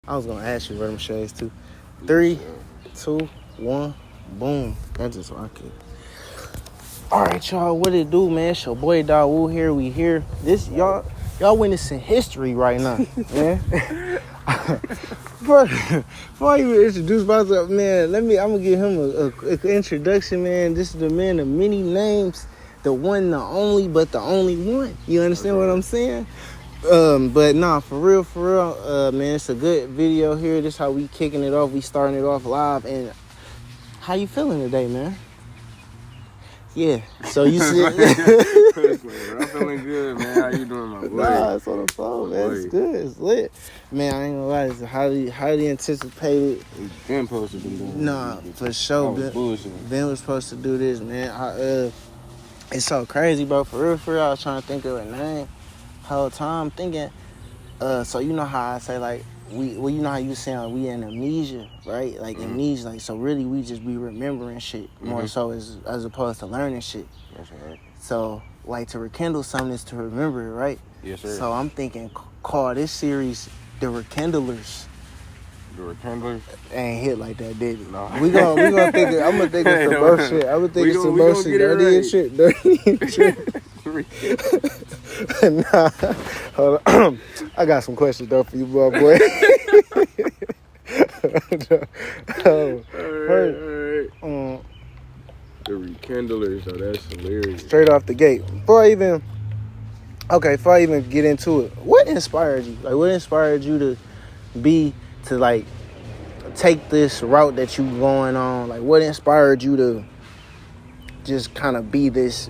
I was gonna ask you where them shades too. 3, 2, 1, boom. That's just rocket. Alright, y'all, what it do, man? It's your boy Dawu here. We here. This y'all witnessing history right now, man. Before I even introduce myself, man, I'm gonna give him an introduction, man. This is the man of many names, the one, the only, but the only one. You understand what I'm saying? But nah, for real, man, it's a good video here. This how we kicking it off. We starting it off live. And how you feeling today, man? Yeah. So you see, I'm feeling good, man. How you doing, my boy? Nah, it's on the phone, man. It's good. It's lit, man. I ain't gonna lie. It's highly anticipated. It's been supposed to be doing. Nah, for sure. Ben was supposed to do this, man. It's so crazy, bro. For real, I was trying to think of a name. Whole time thinking, so you know how I say like you know how you saying like, we in amnesia, right? Like amnesia, like so really we just be remembering shit more so as opposed to learning shit. That's right. So like to rekindle something is to remember it, right? Yes, sir. So I'm thinking call this series the Rekindlers. The Rekindlers ain't hit like that, did it? No. We gonna think it. I'm gonna think of some more shit. I'm gonna think of some more shit. Dirty and shit. Dirty and shit. Nah, hold on. I got some questions though for you, boy. Alright. The Rekindlers, oh, that's hilarious. Straight off the gate. Before I even get into it, what inspired you? Like, what inspired you to like take this route that you going on? Like, what inspired you to just kind of be this?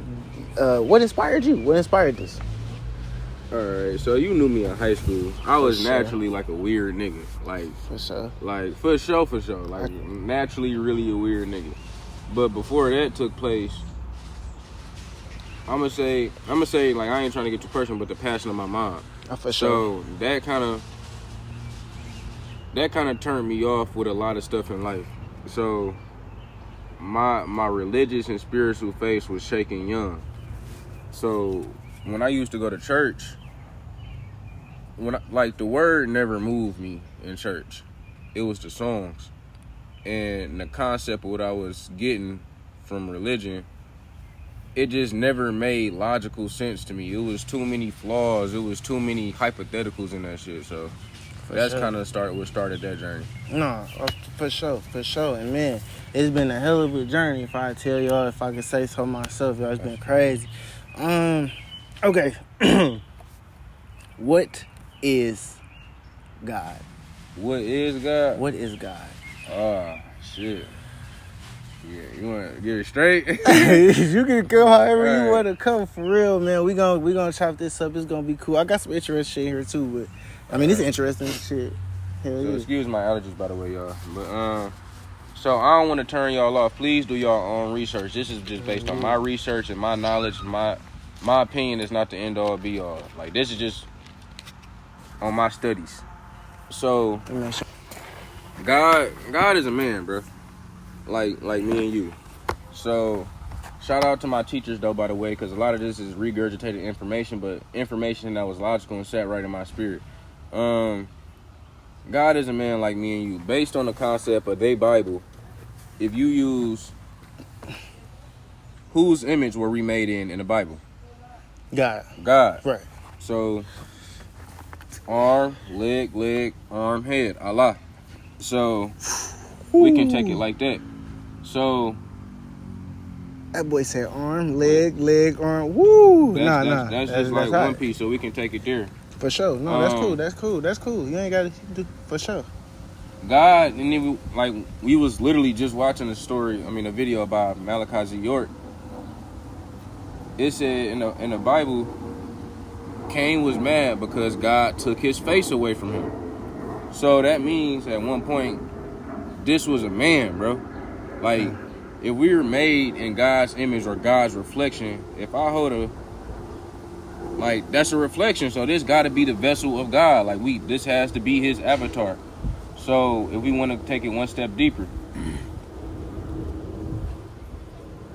What inspired you? What inspired this? Alright, so you knew me in high school. I was naturally like a weird nigga. Like, for sure. Like, for sure. Like, naturally really a weird nigga. But before that took place, I'm gonna say, like, I ain't trying to get too personal, but the passion of my mom. For sure. So that kind of turned me off with a lot of stuff in life. So my religious and spiritual faith was shaking young. So when I used to go to church, the word never moved me in church. It was the songs. And the concept of what I was getting from religion, it just never made logical sense to me. It was too many flaws. It was too many hypotheticals in that shit. So that's kind of what started that journey. No, for sure. And man, it's been a hell of a journey. If I tell y'all, if I could say so myself, y'all, it's been crazy. Okay. What is God? What is God? What is God? Shit. Yeah, you want to get it straight? You can come however you want to come, for real, man. We gonna chop this up. It's gonna be cool. I got some interesting shit here too, but I mean, it's interesting shit. Hell yeah. Excuse my allergies, by the way, y'all. But so I don't want to turn y'all off. Please do y'all own research. This is just based on my research and my knowledge. My opinion is not the end all be all. Like, this is just on my studies. So God is a man, bro. Like me and you. So shout out to my teachers though, by the way, because a lot of this is regurgitated information, but information that was logical and sat right in my spirit. God is a man like me and you. Based on the concept of the Bible, if you use whose image were we made in the Bible? God. Right. So arm, leg, arm, head, Allah. So we can take it like that. So that boy said arm, leg, arm. Woo! That's just like one piece, so we can take it there. For sure. No, that's cool. You ain't got to do for sure. God, and then we was literally just watching a video about Malachi Z. York. It said in the Bible, Cain was mad because God took his face away from him. So that means at one point, this was a man, bro. Like, if we were made in God's image or God's reflection, if I hold that's a reflection. So this got to be the vessel of God. Like, this has to be his avatar. So if we want to take it one step deeper,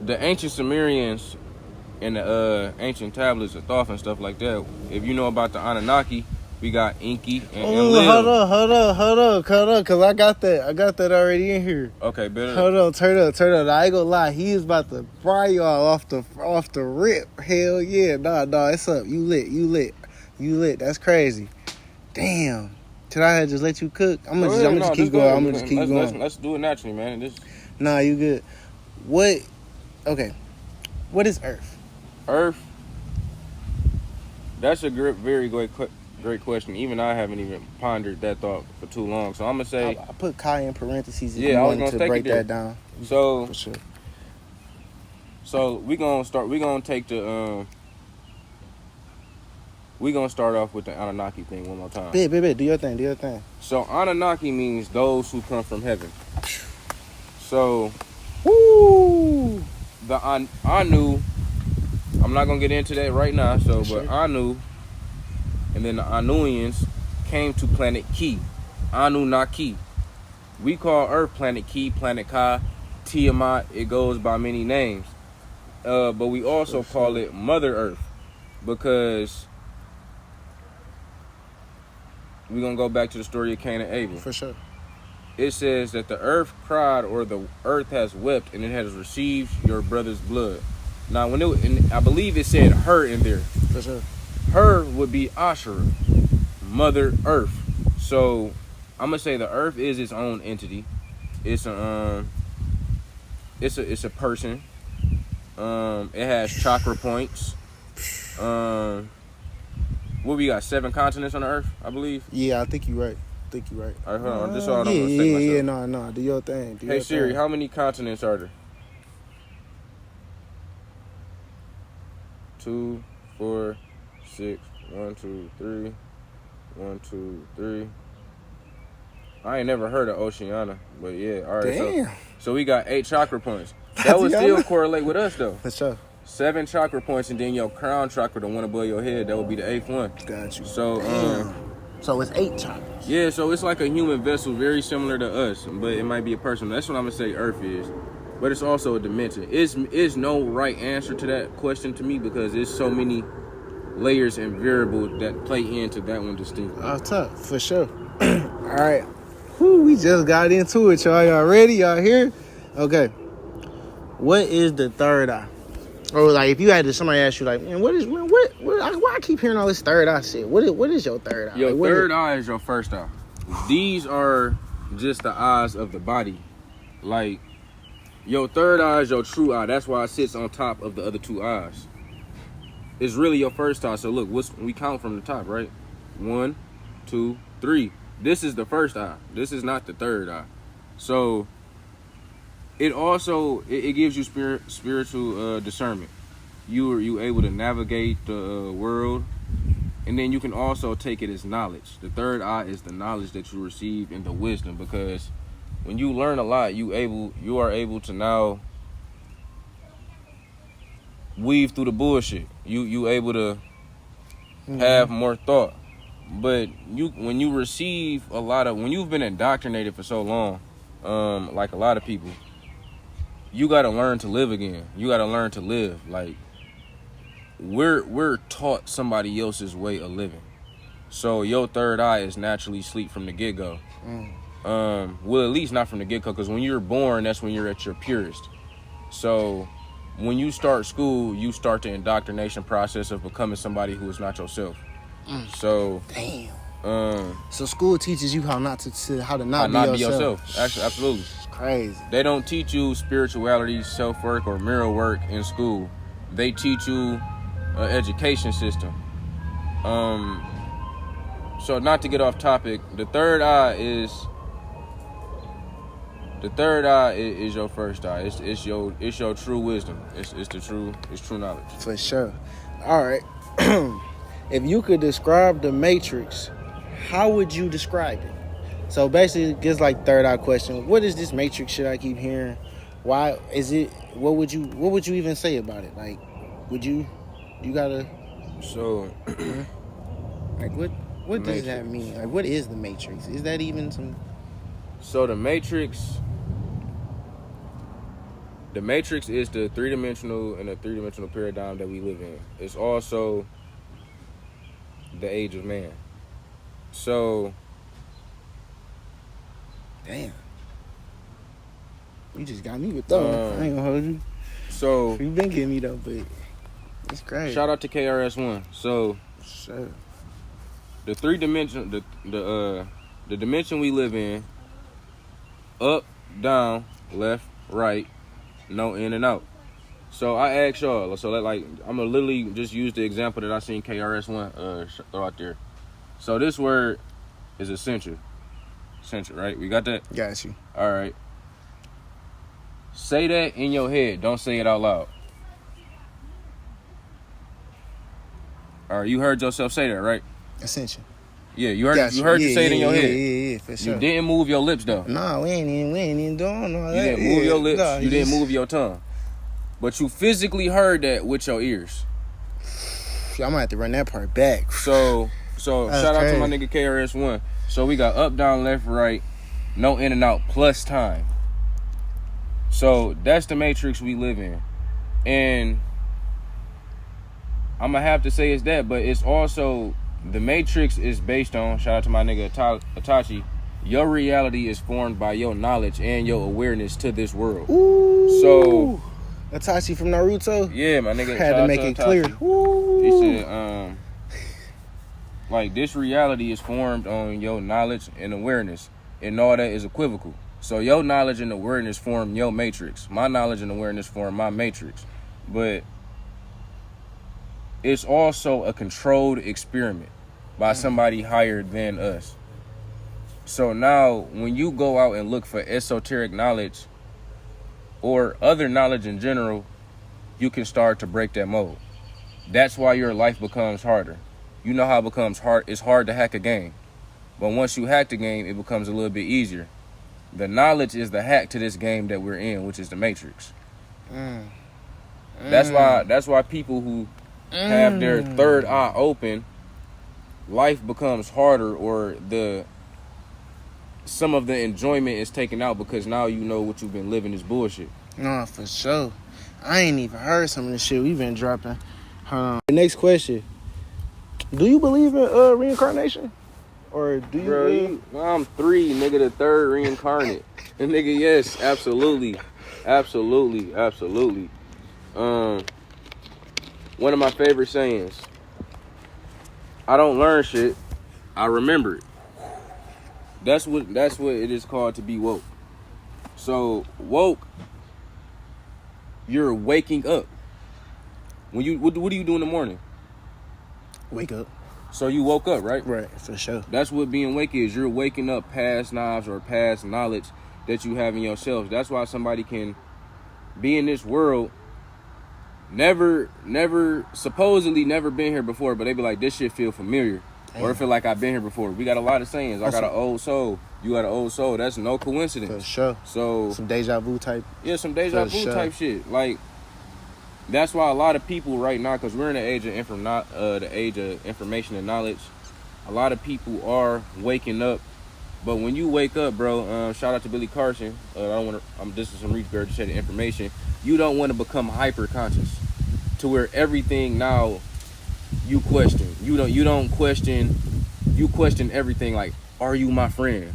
the ancient Sumerians and the ancient tablets of Thoth and stuff like that, if you know about the Anunnaki, We got Inky and Ooh, Lil. hold up, cause I got that already in here. Okay, better. Hold up, turn up. I ain't gonna lie, he is about to fry y'all off the rip. Hell yeah, nah, it's up. You lit. That's crazy. Damn. Should I just let you cook? I'm gonna just keep going. Let's do it naturally, man. Nah, you good. Okay. What is Earth? Earth. That's a very great question. Even I haven't even pondered that thought for too long. So I'm gonna say I put Kai in parentheses. If yeah, you I was wanted gonna to break that down. So for sure. So we gonna start off with the Anunnaki thing one more time. Bet. Do your thing. So Anunnaki means those who come from heaven. So, woo! The Anu, I'm not gonna get into that right now. So, sure. But Anu, and then the Anuians came to planet Ki, Anunnaki. We call Earth planet Ki, planet Ka, Tiamat. It goes by many names, but we also call it Mother Earth because we're gonna go back to the story of Cain and Abel. For sure. It says that the earth cried, or the earth has wept, and it has received your brother's blood. Now, and I believe it said her in there. For sure. Her would be Ashura, Mother Earth. So I'm gonna say the earth is its own entity. It's a person. It has chakra points. What we got? 7 continents on the earth, I believe. Yeah, I think you're right. All right, hold on. Just so I don't mistake myself. Yeah, no. Do your thing. Hey Siri, how many continents are there? 2, 4, 6. 1, 2, 3. 1, 2, 3. I ain't never heard of Oceania, but yeah. All right. Damn. So we got 8 chakra points. That would still correlate with us though. For sure. 7 chakra points, and then your crown chakra, the one above your head, that would be the 8th one. Got you. So so it's 8 chakras. Yeah, so it's like a human vessel, very similar to us, but it might be a person. That's what I'm gonna say Earth is. But it's also a dimension. It's no right answer to that question to me because there's so many layers and variables that play into that one distinctly. Oh, tough, for sure. All right. Whew, we just got into it, y'all. Y'all ready? Y'all here? Okay. What is the third eye? Or like, if you had somebody ask you, like, man, why I keep hearing all this third eye shit? What is your third eye? Your third eye is your first eye. These are just the eyes of the body. Like, your third eye is your true eye. That's why it sits on top of the other 2 eyes. It's really your first eye. So look, we count from the top, right? 1, 2, 3. This is the first eye. This is not the third eye. So it also it gives you spiritual discernment. You able to navigate the world, and then you can also take it as knowledge. The third eye is the knowledge that you receive and the wisdom, because when you learn a lot, you are able to now weave through the bullshit. You able to have more thought. But when you've been indoctrinated for so long, like a lot of people, you got to learn to live again. You got to learn to live. Like, we're taught somebody else's way of living. So your third eye is naturally asleep from the get-go. Well, at least not from the get-go, because when you're born, that's when you're at your purest. So when you start school, you start the indoctrination process of becoming somebody who is not yourself. So damn. So school teaches you how not to be yourself. Actually, absolutely. Crazy. They don't teach you spirituality, self-work, or mirror work in school. They teach you an education system. So not to get off topic, the third eye is your first eye. It's your true wisdom. It's true knowledge. For sure. All right. If you could describe the Matrix, how would you describe it? So basically, it gets like third eye question. What is this Matrix shit I keep hearing? Why is it? What would you even say about it? Like, you gotta. So, like, what does that mean? Like, what is the Matrix? Is that even some? So the Matrix is the three-dimensional paradigm that we live in. It's also the age of man. So Damn. You just got me with that. I ain't gonna hold you. So You been getting me though, but it's crazy. shout out to KRS-One. So Sure. the three dimension, the dimension we live in, up, down, left, right, no in and out. So I asked y'all. So like I'm gonna literally just use the example that I seen KRS-One throw out there. So this word is essential. Essential, right? We got that? Got you. All right. Say that in your head. Don't say it out loud. All right, you heard yourself say that, right? Essential. Yeah, you heard you say it in your head. Yeah, for sure. You didn't move your lips though. Nah, we ain't even doing all that. You didn't move your lips. Nah, you didn't move your tongue. But you physically heard that with your ears. I might have to run that part back. So shout out to my nigga KRS-One. So we got up, down, left, right, no in and out, plus time. So that's the matrix we live in. And I'm going to have to say it's that, but it's also, the matrix is based on, shout out to my nigga Itachi, your reality is formed by your knowledge and your awareness to this world. Ooh. So Itachi from Naruto? yeah, my nigga had to make it clear. Ooh. He said, like, this reality is formed on your knowledge and awareness, and all that is equivocal. So your knowledge and awareness form your matrix. My knowledge and awareness form my matrix. But it's also a controlled experiment by somebody higher than us. So now, when you go out and look for esoteric knowledge or other knowledge in general, you can start to break that mold. That's why your life becomes harder. You know how it becomes hard. It's hard to hack a game. But once you hack the game, it becomes a little bit easier. The knowledge is the hack to this game that we're in, which is the Matrix. That's why people who have their third eye open, life becomes harder, or some of the enjoyment is taken out because now you know what you've been living is bullshit. No, for sure. I ain't even heard some of the shit we've been dropping. The next question. Do you believe in reincarnation? Or do you I'm 3, nigga, the 3rd reincarnate. And nigga, yes, absolutely. Absolutely. One of my favorite sayings. I don't learn shit. I remember it. That's what it is called to be woke. So woke, you're waking up. When you what do you do in the morning? Wake up. So you woke up, right? Right, for sure. That's what being awake is. You're waking up past knowledge or past knowledge that you have in yourself. That's why somebody can be in this world, supposedly never been here before, but they be like, this shit feel familiar. Damn. Or it feel like I've been here before. We got a lot of sayings. I got an old soul. You got an old soul. That's no coincidence. For sure. So some deja vu type. Yeah, some deja vu type shit. Like, that's why a lot of people right now, because we're in the age of information and knowledge, a lot of people are waking up. But when you wake up, bro, shout out to Billy Carson. This is some research to information. You don't want to become hyper conscious to where everything now you question. You don't question. You question everything. Like, are you my friend?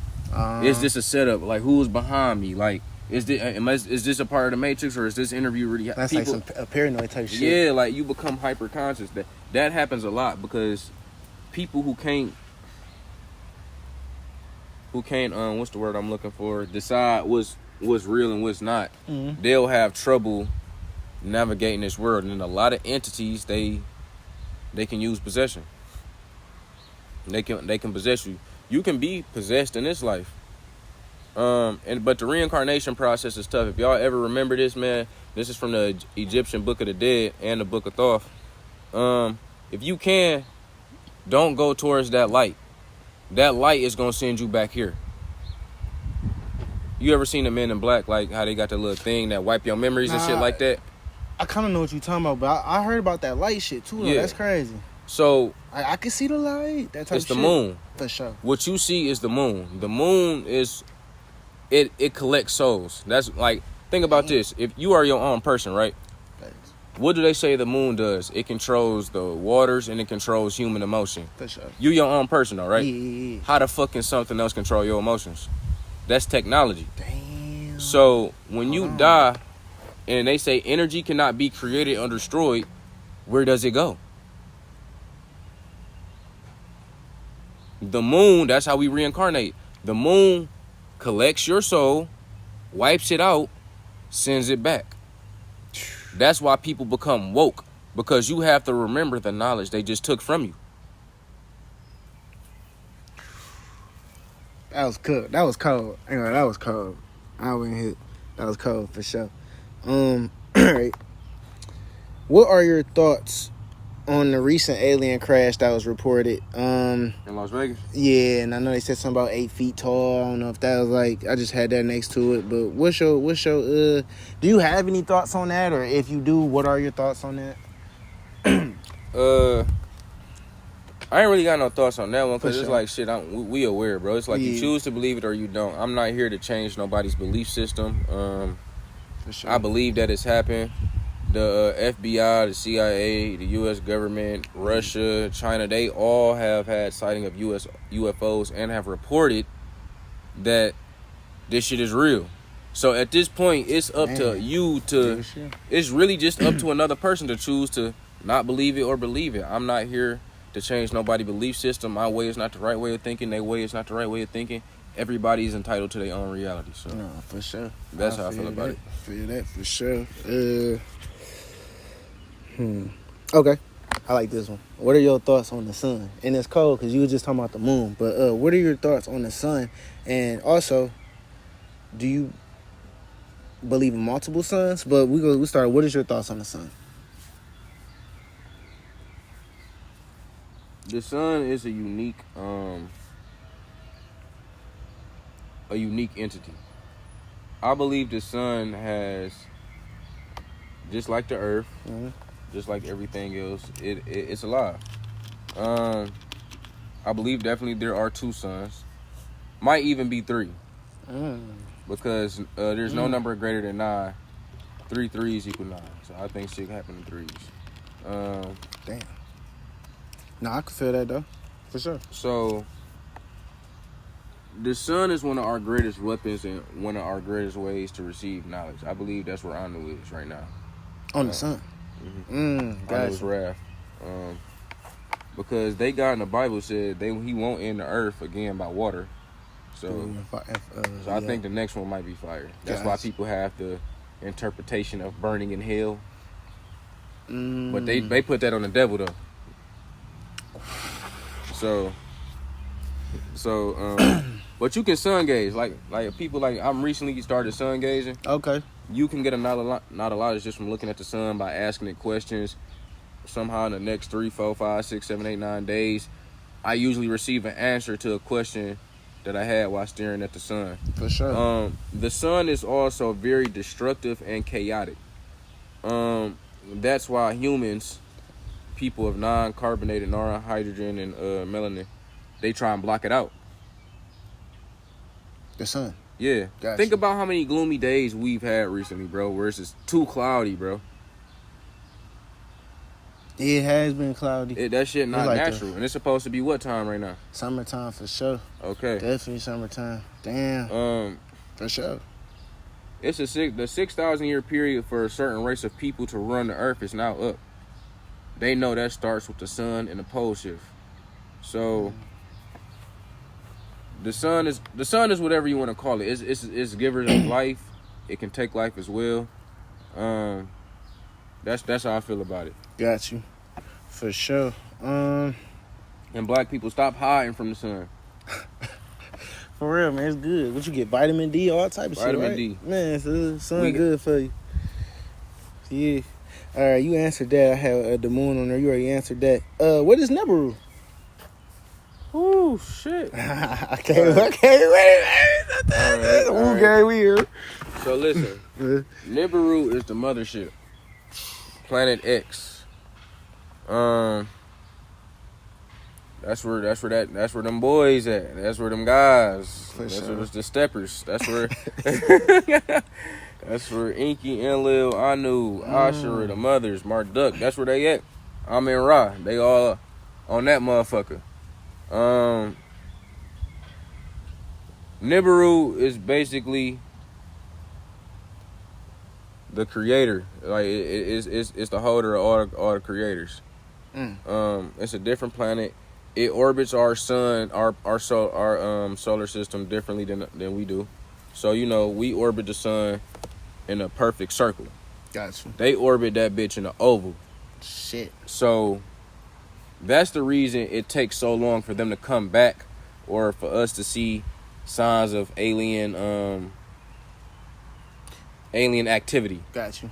Is this a setup? Like, who's behind me? Like, is this a part of the Matrix, or is this interview really? That's people, like some paranoid type shit. Yeah, like you become hyper conscious. That happens a lot because people who can't what's the word I'm looking for? Decide what's real and what's not. Mm-hmm. They'll have trouble navigating this world, and a lot of entities they can use possession. They can possess you. You can be possessed in this life. But the reincarnation process is tough. If y'all ever remember this, man, this is from the Egyptian Book of the Dead and the Book of Thoth. If you can, don't go towards that light. That light is gonna send you back here. You ever seen the Men in Black, like how they got the little thing that wipe your memories and shit like that? I kind of know what you're talking about, but I heard about that light shit too. Though. Yeah, that's crazy. So I can see the light. That type it's of the shit. Moon for sure. What you see is the moon. The moon is it collects souls. That's like, think about this. If you are your own person, right? what do they say the moon does? It controls the waters and it controls human emotion. For sure. You your own person, though, right? Yeah. How the fuck can something else control your emotions? That's technology. Damn. So when you die, and they say energy cannot be created or destroyed, where does it go? The moon, that's how we reincarnate. The moon collects your soul, wipes it out, sends it back. That's why people become woke, because you have to remember the knowledge they just took from you. That was cool. That was cold. Anyway, that was cold. I went hit. That was cold for sure. All right. What are your thoughts on the recent alien crash that was reported? In Las Vegas? Yeah, and I know they said something about 8 feet tall. I don't know if that was like, I just had that next to it. But what's your do you have any thoughts on that? Or if you do, what are your thoughts on that? I ain't really got no thoughts on that one, because For it's sure. like, shit, we aware, bro. It's like you Yeah. choose to believe it or you don't. I'm not here to change nobody's belief system. For sure. I believe that it's happened. The FBI, the CIA, the U.S. government, Russia, China, they all have had sighting of U.S. UFOs and have reported that this shit is real. So at this point, it's up to you to, it's really just up to another person to choose to not believe it or believe it. I'm not here to change nobody's belief system. My way is not the right way of thinking. Their way is not the right way of thinking. Everybody's entitled to their own reality. So No, for sure. that's how I feel about it. Feel that for sure. Okay. I like this one. What are your thoughts on the sun? And it's cold because you were just talking about the moon. But what are your thoughts on the sun? And also, do you believe in multiple suns? But we start. What is your thoughts on the sun? The sun is a unique entity. I believe the sun has, just like the earth, just like everything else, it's alive. I believe definitely there are 2 suns. Might even be 3. Because there's no number greater than 9. 3 threes equal 9. So I think shit happen in 3s. Damn. No, I can feel that though. For sure. So the sun is one of our greatest weapons and one of our greatest ways to receive knowledge. I believe that's where Anu is right now. On the sun. Anu's wrath. Because they God in the Bible said he won't end the earth again by water. So I think the next one might be fire. That's why people have the interpretation of burning in hell. But they put that on the devil though. So but you can sun gaze like people like I'm recently started sun gazing. Okay. You can get a knowledge just from looking at the sun by asking it questions. Somehow in the next 3, 4, 5, 6, 7, 8, 9 days, I usually receive an answer to a question that I had while staring at the sun. For sure. The sun is also very destructive and chaotic. That's why humans, people of non-carbonated hydrogen and melanin, they try and block it out. The sun. Yeah. Gotcha. Think about how many gloomy days we've had recently, bro, where it's just too cloudy, bro. It has been cloudy. That shit not like natural. And it's supposed to be what time right now? Summertime for sure. Okay. Definitely summertime. Damn. For sure. It's the 6,000 year period for a certain race of people to run the earth is now up. They know that starts with the sun and the pole shift. So the sun is whatever you want to call it. It's givers of life. It can take life as well. That's how I feel about it. Got you. For sure. And black people, stop hiding from the sun. For real, man, it's good. What you get? Vitamin D, all type of Vitamin shit, D. Man, the sun good for you. Yeah. All right, you answered that. I have the moon on there. You already answered that. What is Nibiru? Oh shit. Okay, wait. Okay, we here. So listen, Nibiru is the mothership. Planet X. That's where them boys at. That's where them guys. That's where the steppers. That's where That's where Inky, Enlil, Anu, Ashura, the mothers, Marduk. That's where they at. I'm in Ra. They all on that motherfucker. Nibiru is basically the creator. Like it's the holder of all the creators. It's a different planet. It orbits our sun, our solar system differently than we do. So we orbit the sun in a perfect circle. Gotcha. They orbit that bitch in an oval. Shit. So that's the reason it takes so long for them to come back, or for us to see signs of alien activity. Gotcha.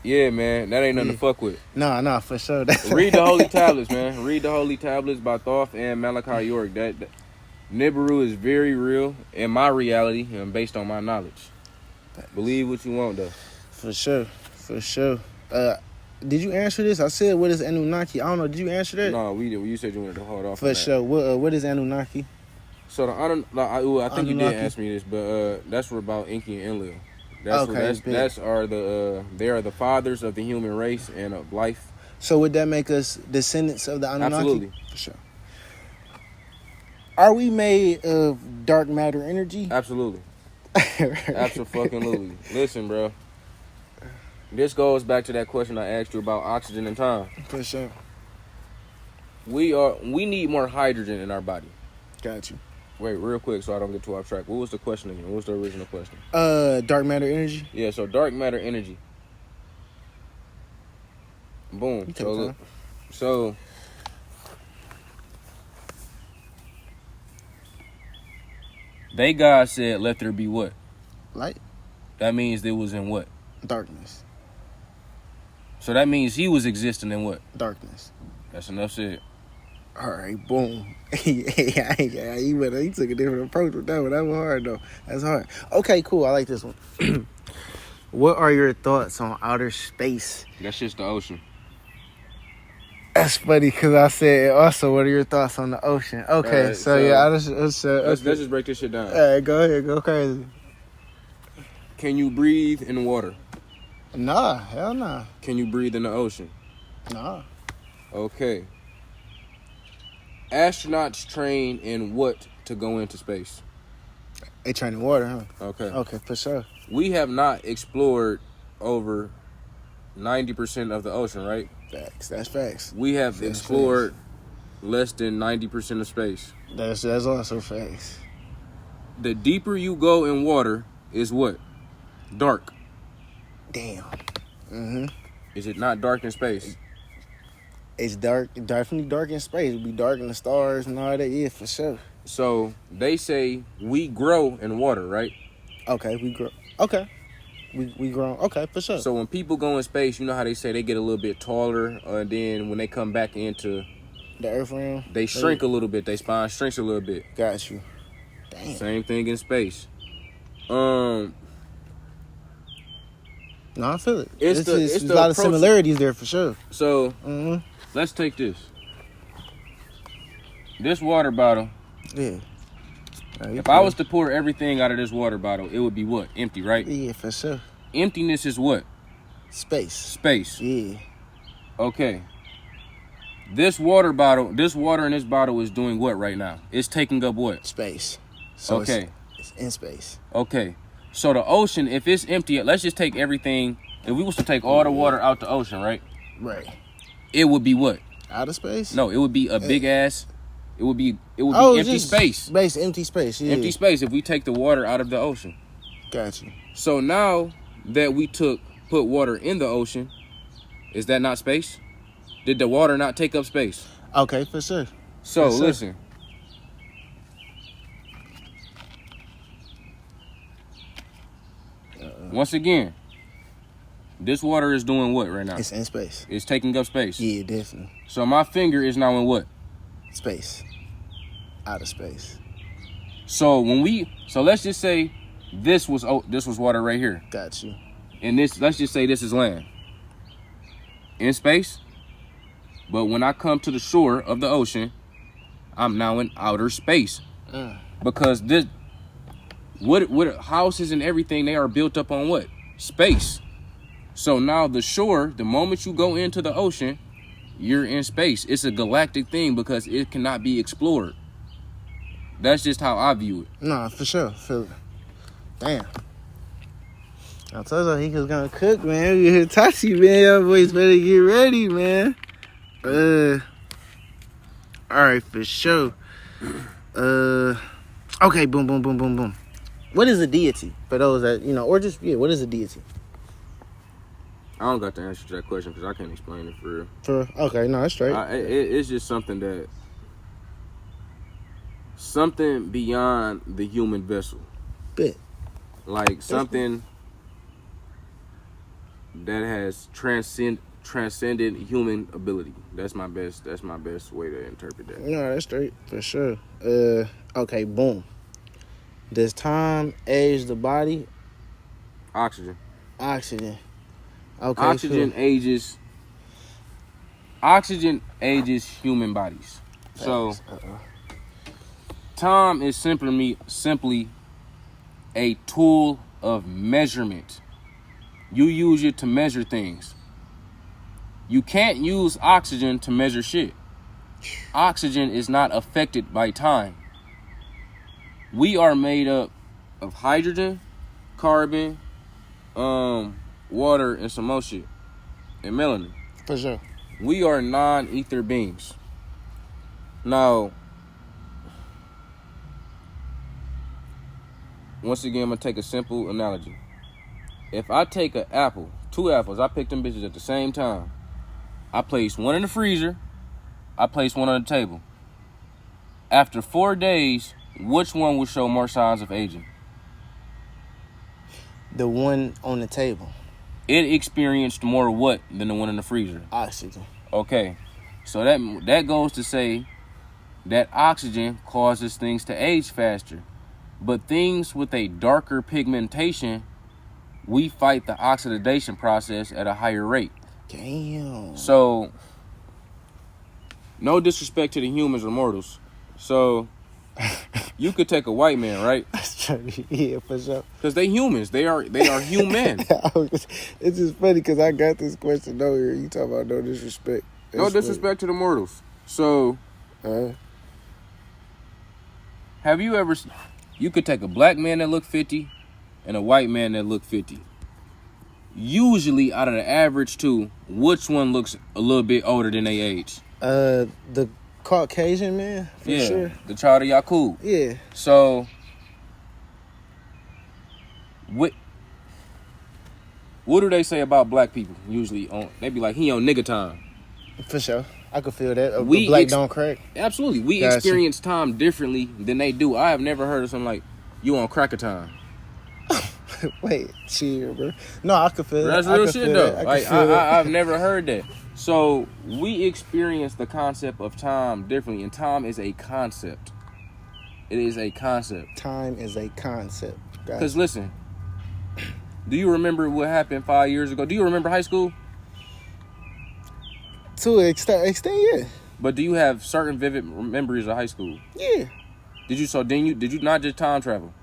Yeah, man, that ain't nothing to fuck with. Nah, for sure. Read the Holy Tablets, man. Read the Holy Tablets by Thoth and Malachi York. That Nibiru is very real in my reality and based on my knowledge. Believe what you want, though. For sure. Did you answer this? I said, what is Anunnaki? I don't know. Did you answer that? No, we did. You said you wanted to hold off. For sure. What is Anunnaki? So I think you did ask me this, but that's about Inky and Enlil. They are the fathers of the human race and of life. So would that make us descendants of the Anunnaki? Absolutely. For sure. Are we made of dark matter energy? Absolutely. Absolutely. Listen, bro. This goes back to that question I asked you about oxygen and time. For sure. We need more hydrogen in our body. Got you. Wait, real quick, so I don't get too off track. What was the question again? What was the original question? Dark matter energy. Yeah, so dark matter energy. Boom. So they God said, "Let there be what?" Light. That means it was in what? Darkness. So that means he was existing in what? Darkness. That's enough said. All right, boom. Yeah, you took a different approach with that one. That was hard, though. That's hard. Okay, cool. I like this one. What are your thoughts on outer space? That's just the ocean. That's funny because I said also, what are your thoughts on the ocean? Okay, right, so yeah, let's just break this shit down. All right, go ahead, go crazy. Can you breathe in water? Nah, hell nah. Can you breathe in the ocean? Nah. Okay. Astronauts train in what to go into space? They train in water, huh? Okay, for sure. We have not explored over 90% of the ocean, right? Facts. That's facts. We have explored less than 90% of space. That's also facts. The deeper you go in water is what? Dark. Damn. Mm-hmm. Is it not dark in space? It's dark, definitely dark in space. It'll be dark in the stars and all that, yeah, for sure. So they say we grow in water, right? Okay, we grow. Okay. We grow. Okay, for sure. So when people go in space, you know how they say they get a little bit taller, and then when they come back into the earth realm, they shrink a little bit. Their spine shrinks a little bit. Got you. Damn. Same thing in space. No, I feel it. There's a lot of similarities there for sure. So let's take this. This water bottle. Yeah. If I was to pour everything out of this water bottle, it would be what? Empty, right? Yeah, for sure. Emptiness is what? Space. Space. Yeah. Okay. This water in this bottle is doing what right now? It's taking up what? Space. So okay. It's in space. Okay. So the ocean, if it's empty, let's just take everything. If we was to take all the water out the ocean, right? Right. It would be what? Outer space? No, it would be a big ass. It would be empty space. Empty space, yeah. Empty space if we take the water out of the ocean. Got you. So now that we put water in the ocean, is that not space? Did the water not take up space? Okay, for sure. So listen. Once again, this water is doing what right now? It's in space. It's taking up space. Yeah, definitely. So my finger is now in what? Space. Outer space. So let's just say this was water right here. Got you. And let's just say this is land. In space. But when I come to the shore of the ocean, I'm now in outer space. Because What houses and everything, they are built up on what? Space. So now the shore, the moment you go into the ocean, you're in space. It's a galactic thing because it cannot be explored. That's just how I view it. Nah, for sure. Damn. I told you he was gonna cook, man. We hear Tati, man. Y'all boys better get ready, man. Alright, for sure. Okay, boom. What is a deity? For those that, or just, what is a deity? I don't got the answer to that question because I can't explain it for real. Okay, no, that's straight. It's just something beyond the human vessel. Bet. Like something that has transcended human ability. That's my best way to interpret that. No, that's straight for sure. Okay, boom. Does time age the body? Oxygen. Okay. Oxygen ages human bodies. So time is simply a tool of measurement. You use it to measure things. You can't use oxygen to measure shit. Oxygen is not affected by time. We are made up of hydrogen, carbon, water, and some more shit. And melanin. For sure. We are non-ether beings. Now, once again, I'm going to take a simple analogy. If I take an apple, 2 apples, I pick them bitches at the same time. I place one in the freezer. I place one on the table. After 4 days, which one will show more signs of aging? The one on the table. It experienced more what than the one in the freezer? Oxygen. Okay. So that goes to say that oxygen causes things to age faster. But things with a darker pigmentation, we fight the oxidation process at a higher rate. Damn. So, no disrespect to the humans or mortals. So, you could take a white man, right? Yeah, for sure. Because they humans. They are human. It's just funny because I got this question over here. You talking about no disrespect. No disrespect to the mortals. So, have you ever... You could take a black man that look 50 and a white man that look 50. Usually, out of the average two, which one looks a little bit older than they age? The Caucasian man, for sure. The child of Yakub. Yeah. So, what do they say about black people? Usually, they be like, he on nigga time. For sure. I could feel that. The black don't crack. Absolutely. We experience time differently than they do. I have never heard of something like, you on cracker time. Wait, chill, bro. No, I could feel that. That's real shit, though. I've never heard that. So, we experience the concept of time differently, and time is a concept. It is a concept. Time is a concept. Because, listen, do you remember what happened 5 years ago? Do you remember high school? To an extent, yeah. But do you have certain vivid memories of high school? Yeah. Did you not just time travel?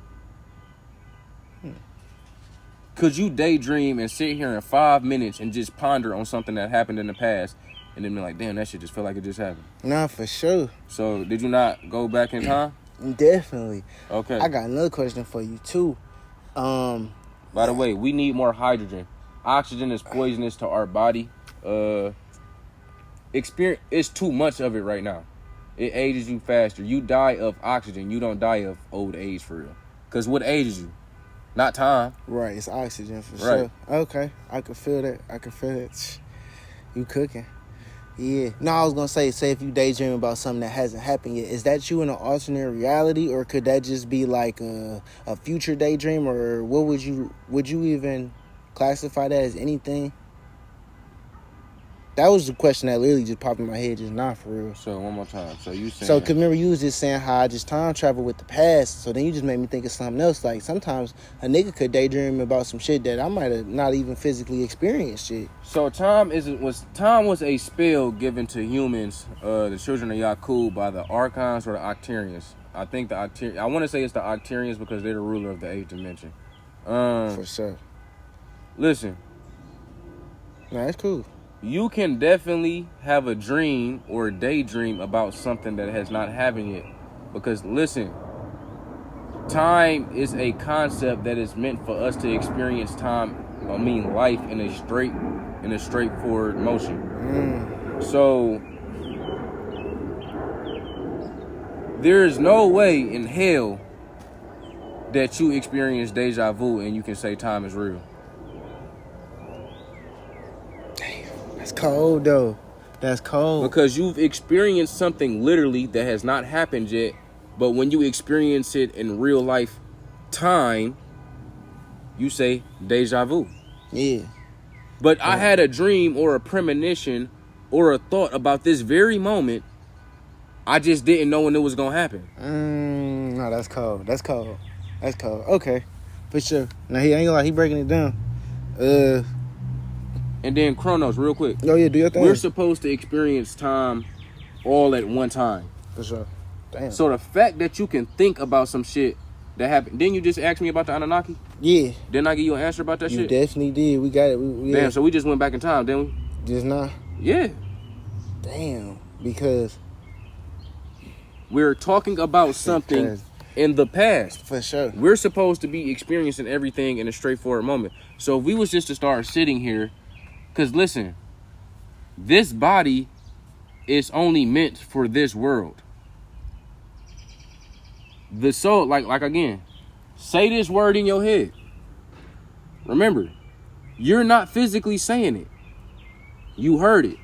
Could you daydream and sit here in 5 minutes and just ponder on something that happened in the past and then be like, damn, that shit just felt like it just happened? Nah, for sure. So, did you not go back in time? Definitely. Okay. I got another question for you, too. By the way, we need more hydrogen. Oxygen is poisonous to our body. It's too much of it right now. It ages you faster. You die of oxygen. You don't die of old age for real. Because what ages you? Not time. Right, it's oxygen for sure. Okay, I can feel that. You cooking. Yeah. No, I was going to say if you daydream about something that hasn't happened yet, is that you in an alternate reality, or could that just be like a future daydream, or what would you even classify that as anything? That was the question that literally just popped in my head just now, for real. So one more time. So you saying? So, cause remember you was just saying how I just time travel with the past. So then you just made me think of something else. Like sometimes a nigga could daydream about some shit that I might have not even physically experienced shit. So time was a spell given to humans, the children of Yakub, by the Archons or the Octarians. I think I want to say it's the Octarians because they're the ruler of the 8th dimension. For sure. Listen. Nah, that's cool. You can definitely have a dream or a daydream about something that has not happened yet. Because listen, time is a concept that is meant for us to experience life in a straightforward motion. So there is no way in hell that you experience deja vu and you can say time is real. That's cold, though. That's cold. Because you've experienced something literally that has not happened yet, but when you experience it in real life time, you say deja vu. Yeah. But I had a dream or a premonition or a thought about this very moment. I just didn't know when it was going to happen. No, that's cold. That's cold. That's cold. Okay. For sure. Now, he ain't gonna lie. He breaking it down. And then Chronos, real quick. Oh, yeah, do your thing. We're supposed to experience time all at one time. For sure. Damn. So the fact that you can think about some shit that happened. Didn't you just ask me about the Anunnaki? Yeah. Didn't I give you an answer about that shit? You definitely did. We got it. Yeah. Damn, so we just went back in time, didn't we? Just now? Yeah. Damn. Because we're talking about something in the past. For sure. We're supposed to be experiencing everything in a straightforward moment. So if we was just to start sitting here, because listen, this body is only meant for this world. The soul, like again, say this word in your head. Remember, you're not physically saying it. You heard it.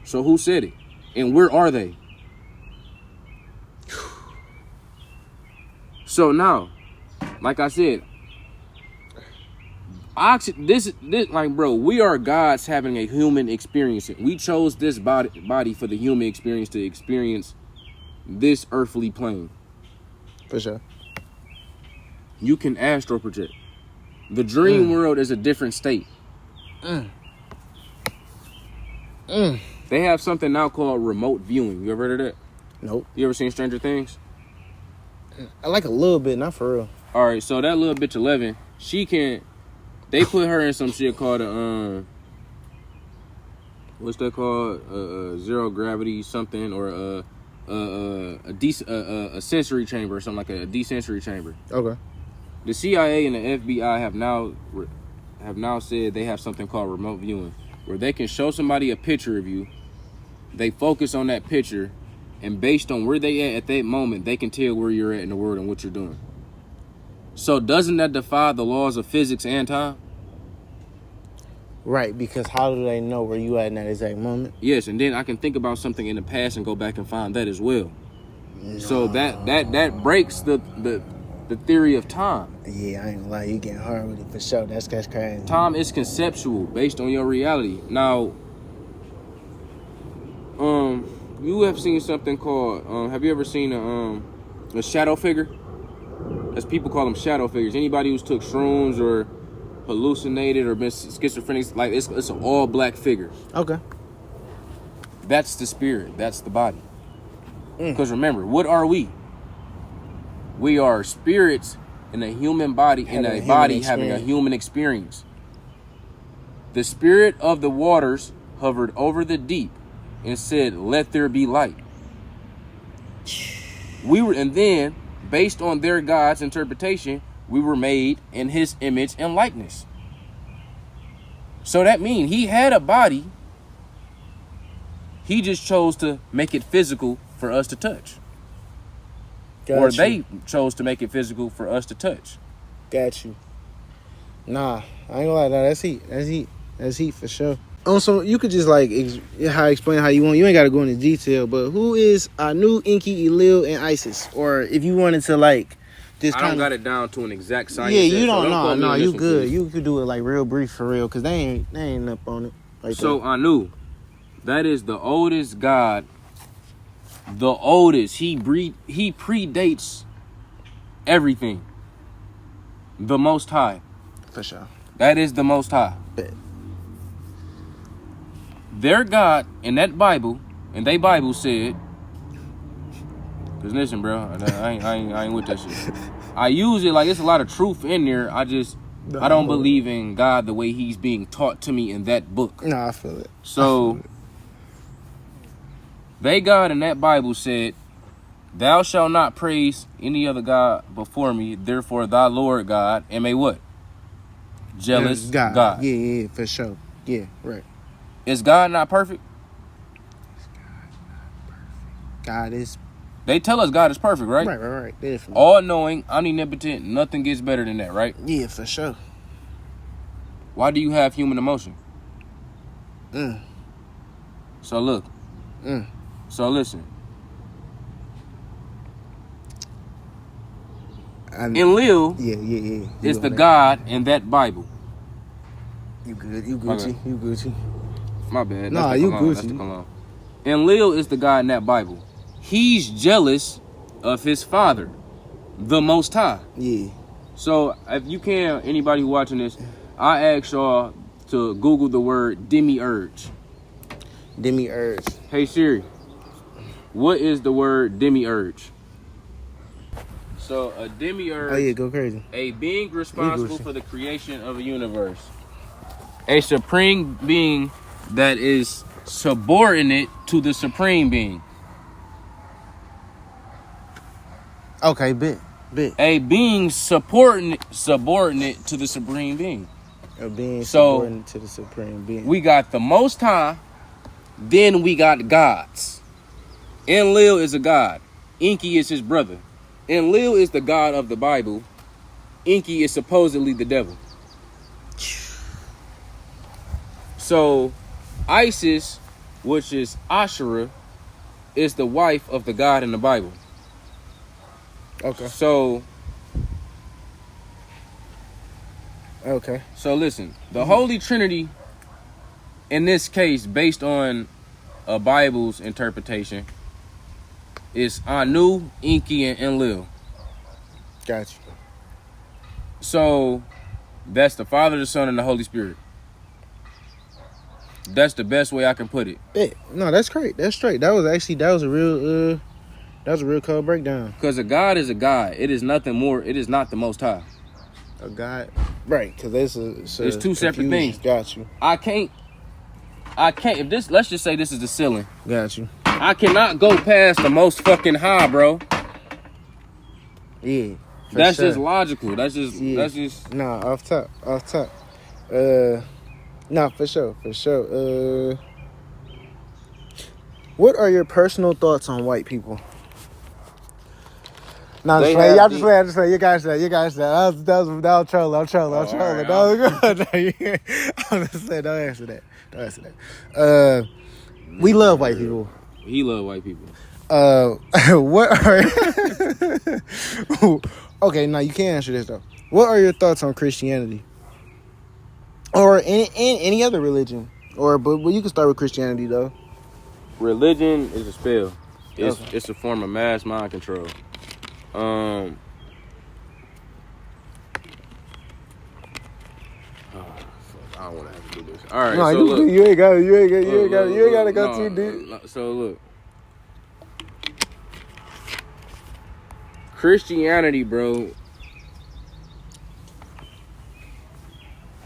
So who said it? And where are they? So now, like I said, this like, bro, we are gods having a human experience. We chose this body for the human experience to experience this earthly plane. For sure. You can astral project. The dream world is a different state. They have something now called remote viewing. You ever heard of that? Nope. You ever seen Stranger Things? I like a little bit, not for real. All right, so that little bitch 11, they put her in some shit called what's that called? Zero gravity something, or a sensory chamber, or something like a desensory chamber. Okay. The CIA and the FBI have now said they have something called remote viewing, where they can show somebody a picture of you. They focus on that picture, and based on where they at that moment, they can tell where you're at in the world and what you're doing. So doesn't that defy the laws of physics and time? Right, because how do they know where you at in that exact moment? Yes, and then I can think about something in the past and go back and find that as well. No. So that breaks the theory of time. Yeah, I ain't gonna lie, you getting hard with it for sure. That's crazy. Time is conceptual based on your reality. Now, you have seen something called, have you ever seen a shadow figure? As people call them, shadow figures. Anybody who's took shrooms or hallucinated or been schizophrenic, like it's an all black figure. Okay. That's the spirit. That's the body. Because remember, what are we? We are spirits in a human body, having a human experience. The spirit of the waters hovered over the deep and said, "Let there be light." And then, based on their God's interpretation, we were made in his image and likeness. So that means he had a body. He just chose to make it physical for us to touch. Or they chose to make it physical for us to touch. Got you. Nah, I ain't gonna lie. Nah, that's heat. That's heat for sure. So you could just explain how you want. You ain't got to go into detail, but who is Anu, Enki, Elil, and Isis? Or if you wanted to just I don't got it down to an exact science. Yeah, you don't know. No, you good. You could do it real brief for real, because they ain't up on it. So Anu, That is the oldest God. The oldest. He predates everything. The Most High. For sure. That is the Most High. Bet. Their God in that Bible, and they Bible said, because listen, bro, I ain't with that shit. I use it like it's a lot of truth in there. I don't believe in God the way he's being taught to me in that book. No, I feel it. So, they God in that Bible said, thou shalt not praise any other God before me, therefore thy Lord God, am a what? Jealous God. Yeah, for sure. Yeah, right. Is God not perfect? God is. They tell us God is perfect, right? Right. Definitely. All-knowing, omnipotent, nothing gets better than that, right? Yeah, for sure. Why do you have human emotion? So look. So listen. Enlil is the God in that Bible. You good. You Gucci. My bad. Nah, you Gucci. Enlil is the God in that Bible. He's jealous of his father, the Most High. Yeah. So if you can, anybody watching this, I ask y'all to Google the word demiurge. Demiurge. Hey Siri, what is the word demiurge? So a demiurge. Oh yeah, go crazy. A being responsible for the creation of a universe. A supreme being that is subordinate to the supreme being. Okay, bet. A being subordinate to the supreme being. A being subordinate to the supreme being. We got the Most High, then we got gods. Enlil is a god. Enki is his brother. Enlil is the god of the Bible. Enki is supposedly the devil. So, Isis, which is Asherah, is the wife of the god in the Bible. Okay. So listen, the Holy Trinity, in this case, based on a Bible's interpretation, is Anu, Enki, and Enlil. Gotcha. So that's the Father, the Son, and the Holy Spirit. That's the best way I can put it. Bet. No, that's great. That's straight. That was a real cold breakdown. Because a God is a God. It is nothing more. It is not the Most High. A God, right? Because it's two separate things. Got you. I can't. If this, let's just say this is the ceiling. Got you. I cannot go past the Most fucking high, bro. Yeah. That's just logical. That's just. Nah, off top. Nah, for sure. What are your personal thoughts on white people? No, I'm just playing. You guys said. That was trolling. I'm trolling. Right, That was good. I'm just saying, don't answer that. We love white people. He love white people. What are... Okay, now you can't answer this, though. What are your thoughts on Christianity? Or any other religion? But you can start with Christianity, though. Religion is a spell. It's a form of mass mind control. I don't want to have to do this. All right, no, so look. You ain't got to go too deep. So look. Christianity, bro,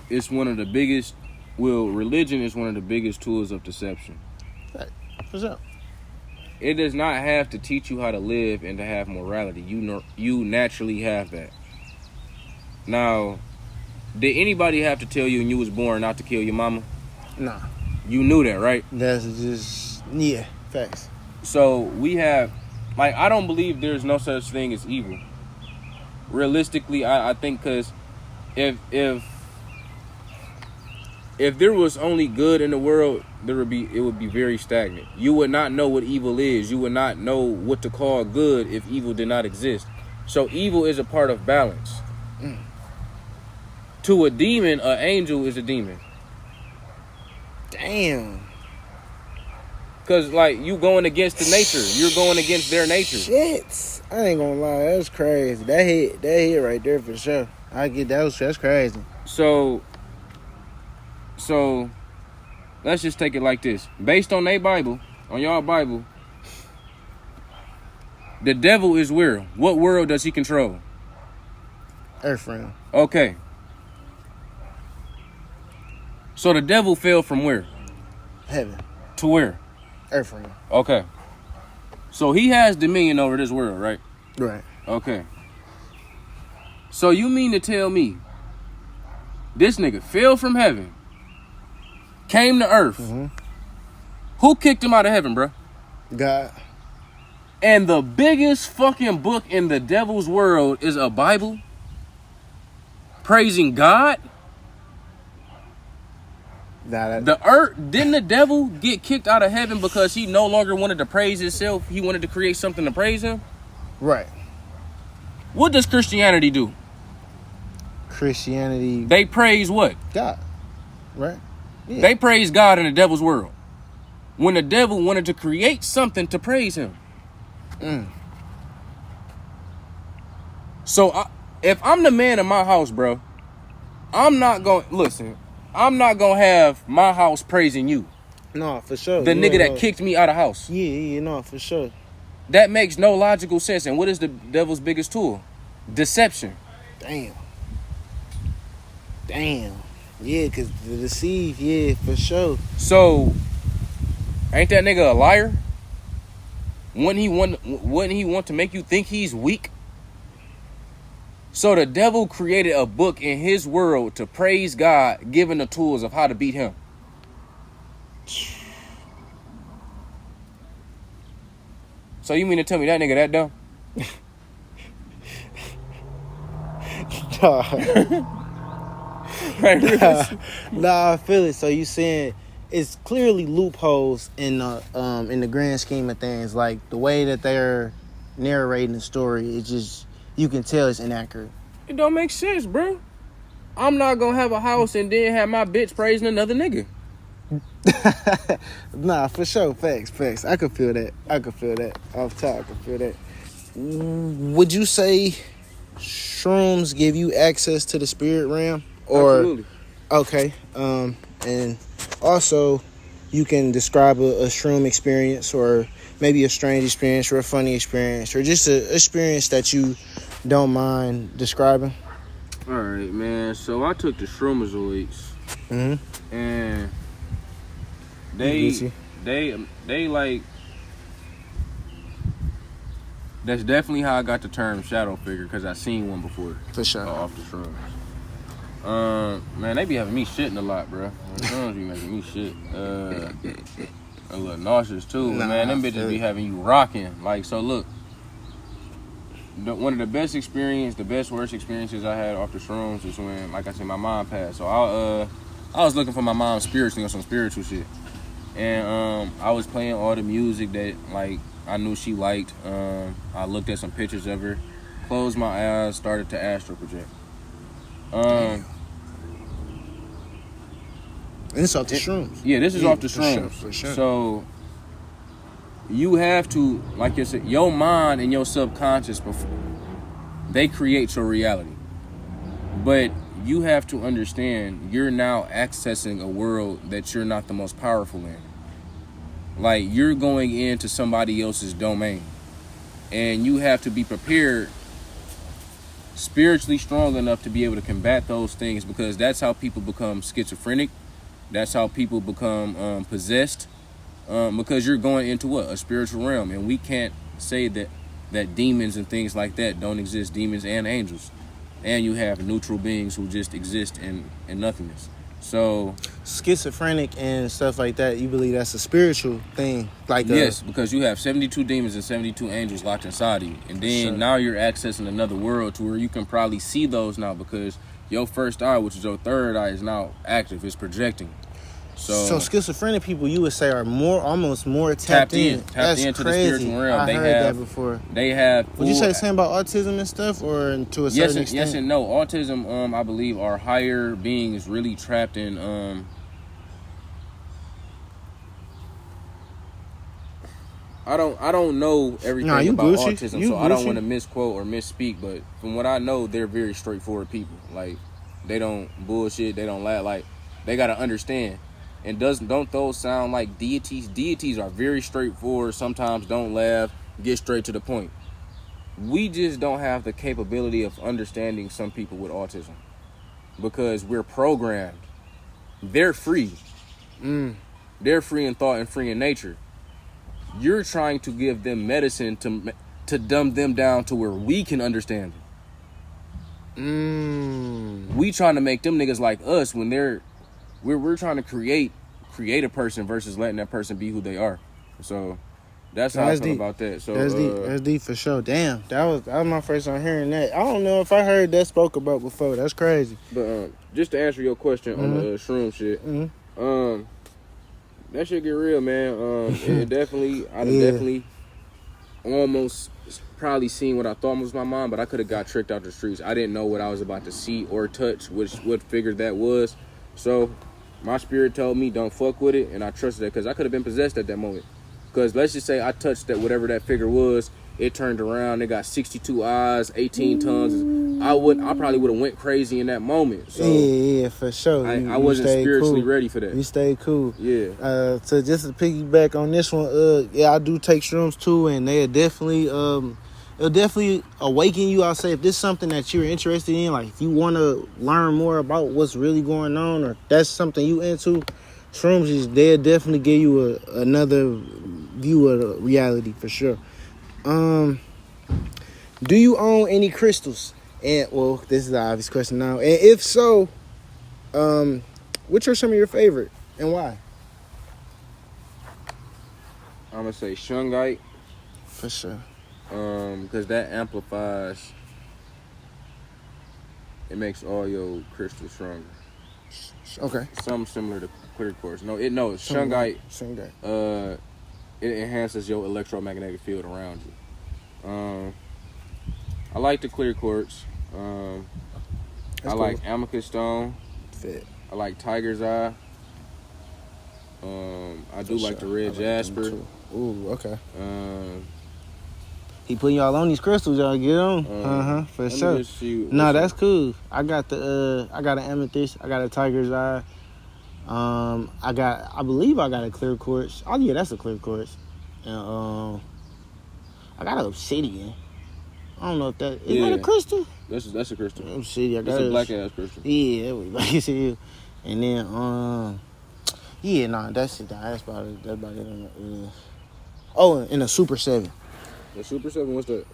it's one of the biggest. Religion is one of the biggest tools of deception. Right. What's up? It does not have to teach you how to live and to have morality. You naturally have that. Now, did anybody have to tell you when you was born not to kill your mama? Nah. You knew that, right? That's just facts. So we have, I don't believe there's no such thing as evil. Realistically, I think because if there was only good in the world, it would be very stagnant. You would not know what evil is. You would not know what to call good if evil did not exist. So evil is a part of balance. To a demon, an angel is a demon. Damn. Cause like you going against the nature. You're going against their nature. Shit. I ain't gonna lie, that's crazy. That hit right there for sure. I get that's crazy. So let's just take it like this. Based on their Bible, on y'all Bible, the devil is where? What world does he control? Earth realm. Okay. So the devil fell from where? Heaven. To where? Earth realm. Okay. So he has dominion over this world, right? Right. Okay. So you mean to tell me this nigga fell from heaven, came to earth. Mm-hmm. Who kicked him out of heaven, bro? God. And the biggest fucking book in the devil's world is a Bible? Praising God? The earth, didn't the devil get kicked out of heaven because he no longer wanted to praise himself? He wanted to create something to praise him? Right. What does Christianity do? Christianity. They praise what? God. Right? Yeah. They praise God in the devil's world. When the devil wanted to create something to praise him. So if I'm the man in my house, bro, I'm not going to have my house praising you. No, for sure. The nigga that kicked me out of house. Yeah, no, for sure. That makes no logical sense. And what is the devil's biggest tool? Deception. Damn. Yeah, because to deceive, yeah, for sure. So, ain't that nigga a liar? Wouldn't he want to make you think he's weak? So the devil created a book in his world to praise God, given the tools of how to beat him. So you mean to tell me that nigga that dumb? Nah, I feel it. So you saying it's clearly loopholes in the grand scheme of things. Like the way that they're narrating the story, it's just, you can tell it's inaccurate. It don't make sense, bro. I'm not gonna have a house and then have my bitch praising another nigga. Nah, for sure. Facts. I could feel that. Off top, I could feel that. Would you say shrooms give you access to the spirit realm? Or, absolutely. Okay. And also, you can describe a shroom experience, or maybe a strange experience, or a funny experience, or just a experience that you don't mind describing. All right, man. So I took the Shroomazoids, and they like, that's definitely how I got the term shadow figure, because I seen one before. For sure. Off the shrooms. Man, they be having me shitting a lot, bro. The shrooms be making me shit. A little nauseous too, man. Them bitches be having you rocking. Like, so look, one of the best worst experiences I had off the shrooms is when, like I said, my mom passed. So I was looking for my mom spiritually on some spiritual shit, and I was playing all the music that like I knew she liked. I looked at some pictures of her, closed my eyes, started to astral project. And it's off the shrooms. Yeah, this is off the shrooms. For sure. So you have to, like you said, your mind and your subconscious, they create your reality. But you have to understand, you're now accessing a world that you're not the most powerful in. Like, you're going into somebody else's domain. And you have to be prepared, spiritually strong enough to be able to combat those things, because that's how people become schizophrenic. That's how people become possessed, because you're going into what? A spiritual realm. And we can't say that demons and things like that don't exist, demons and angels. And you have neutral beings who just exist in nothingness. So schizophrenic and stuff like that, you believe that's a spiritual thing? Like yes, because you have 72 demons and 72 angels locked inside of you. And then now you're accessing another world to where you can probably see those now, because your first eye, which is your third eye, is now active. It's projecting. So schizophrenic people, you would say, are almost more tapped in. Tapped into the spiritual realm. I heard that before. They have. Would you say the same about autism and stuff, or to a certain extent? Yes and no. Autism, I believe, are higher beings really trapped in I don't know everything Nah, you about Gucci. autism, You so I don't Gucci. want to misquote or misspeak. But from what I know, they're very straightforward people. Like, they don't bullshit. They don't lie. Like, they gotta understand. And don't those sound like deities? Deities are very straightforward. Sometimes don't laugh. Get straight to the point. We just don't have the capability of understanding some people with autism because we're programmed. They're free. They're free in thought and free in nature. You're trying to give them medicine to dumb them down to where we can understand them. We trying to make them niggas like us when we're trying to create a person versus letting that person be who they are. So that's how I feel about that. So that's deep. That's deep for sure. Damn, that was my first time hearing that. I don't know if I heard that spoke about before. That's crazy. But just to answer your question on the shroom shit, that shit get real, man. It definitely, I'd have definitely almost probably seen what I thought was my mom, but I could have got tricked out the streets. I didn't know what I was about to see or touch, what figure that was. So my spirit told me don't fuck with it, and I trusted that because I could have been possessed at that moment. Because let's just say I touched that whatever that figure was, it turned around, it got 62 eyes, 18 tongues. I probably would have went crazy in that moment. So yeah, for sure. I wasn't spiritually ready for that. You stayed cool. Yeah. So just to piggyback on this one, yeah, I do take shrooms too, and they'll definitely awaken you. I'll say if this is something that you're interested in, like if you want to learn more about what's really going on, or that's something you into, shrooms they'll definitely give you another view of the reality for sure. Do you own any crystals? And well, this is the obvious question now. And if so, which are some of your favorite and why? I'm gonna say shungite. For sure. Because that amplifies. It makes all your crystals stronger. Okay. Something similar to clear quartz. No, it's shungite. Shungite. It enhances your electromagnetic field around you. I like the clear quartz. I like amethyst stone. Fit. I like tiger's eye. I do like the red jasper. Ooh, okay. He putting y'all on these crystals, y'all get on. For sure. Nah, that's cool. I got an amethyst. I got a tiger's eye. I believe I got a clear quartz. Oh yeah, that's a clear quartz. And I got an obsidian. I don't know if that is that a crystal. That's a crystal. Obsidian. That's a black ass crystal. Yeah, it was like you said. And then yeah, nah, that's it. That's about it. That's about it. Oh, and a Super 7. The Super 7, what's that?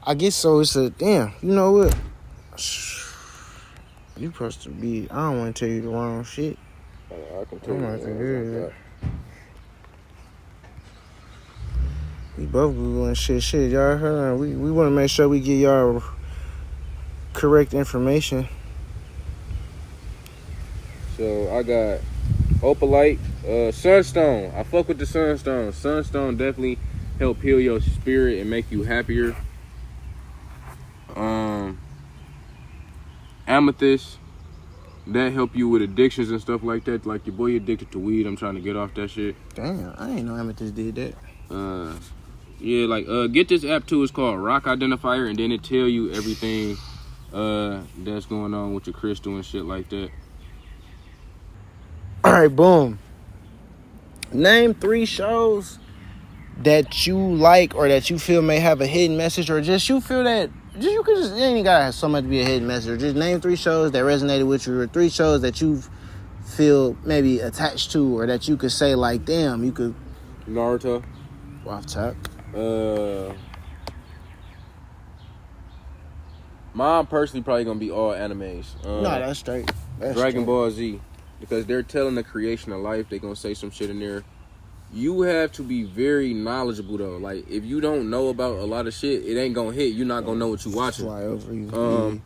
I guess so. It's a damn. You know what? You supposed to be. I don't want to tell you the wrong shit. I can tell you. We both Googling shit. Y'all heard? We want to make sure we get y'all correct information. So I got opalite, sunstone. I fuck with the sunstone. Sunstone definitely help heal your spirit and make you happier. Amethyst, that help you with addictions and stuff like that. Like your boy addicted to weed. I'm trying to get off that shit. Damn, I ain't know amethyst did that. Yeah, like get this app too. It's called Rock Identifier, and then it tell you everything that's going on with your crystal and shit like that. All right, boom. Name 3 shows that you like or that you feel may have a hidden message, or just you feel that you ain't gotta have so much to be a hidden message. Just name 3 shows that resonated with you, or 3 shows that you feel maybe attached to, or that you could say like, damn, you could. Naruto. Off top. Mine personally probably gonna be all animes. No, that's straight. Dragon Ball Z, because they're telling the creation of life. They're gonna say some shit in there. You have to be very knowledgeable though. Like if you don't know about a lot of shit, it ain't gonna hit. You're not gonna know what you watching. Fly over you.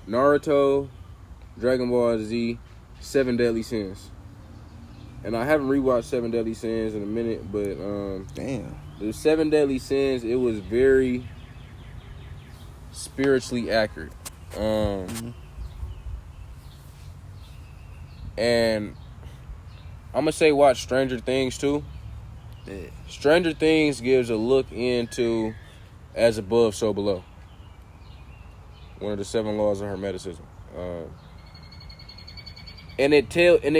Naruto, Dragon Ball Z, 7 Deadly Sins. And I haven't rewatched 7 Deadly Sins in a minute, but damn. The 7 Deadly Sins, it was very spiritually accurate. And I'm gonna say watch Stranger Things too. Yeah. Stranger Things gives a look into as above, so below. One of the 7 laws of Hermeticism. And it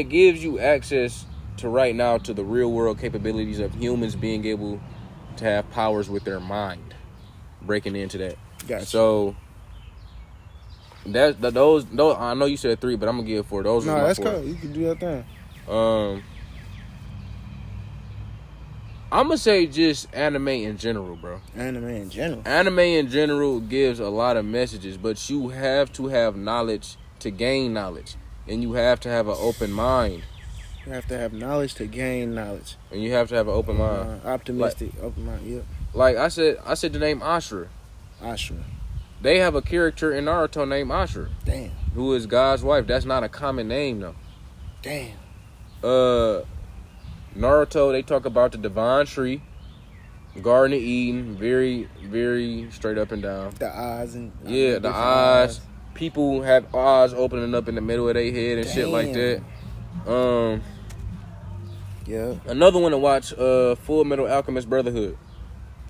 gives you access to right now to the real world capabilities of humans being able to have powers with their mind. Breaking into that. Gotcha. So those I know you said 3, but I'm gonna give 4. Those are my 4. That's cool. You can do that thing. I'm gonna say just anime in general, bro. Anime in general. Anime in general gives a lot of messages, but you have to have knowledge to gain knowledge, and you have to have an open mind. You have to have knowledge to gain knowledge. And you have to have an open mind. Optimistic, open mind, yep. Like I said the name Ashura. Ashura. They have a character in Naruto named Ashura. Damn. Who is God's wife. That's not a common name, though. Damn. Naruto, they talk about the divine tree, Garden of Eden, very, very straight up and down. The eyes and... Yeah, the eyes. People have eyes opening up in the middle of their head and shit like that. Yeah. Another one to watch, Full Metal Alchemist Brotherhood.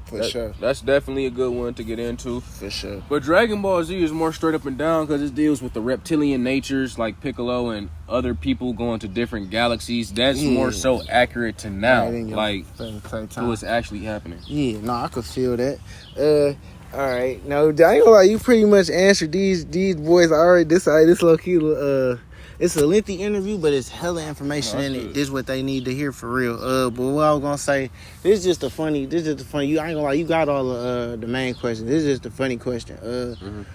For sure. That's definitely a good one to get into. For sure. But Dragon Ball Z is more straight up and down because it deals with the reptilian natures like Piccolo and other people going to different galaxies. That's more so accurate to now. Like, to what's actually happening. Yeah, no, I could feel that. All right. No, I ain't gonna lie, you pretty much answered these boys already. This low key, it's a lengthy interview, but it's hella information in it. This is what they need to hear for real. But what I was gonna say, this is just a funny. I ain't gonna lie, you got all the main questions. This is just a funny question.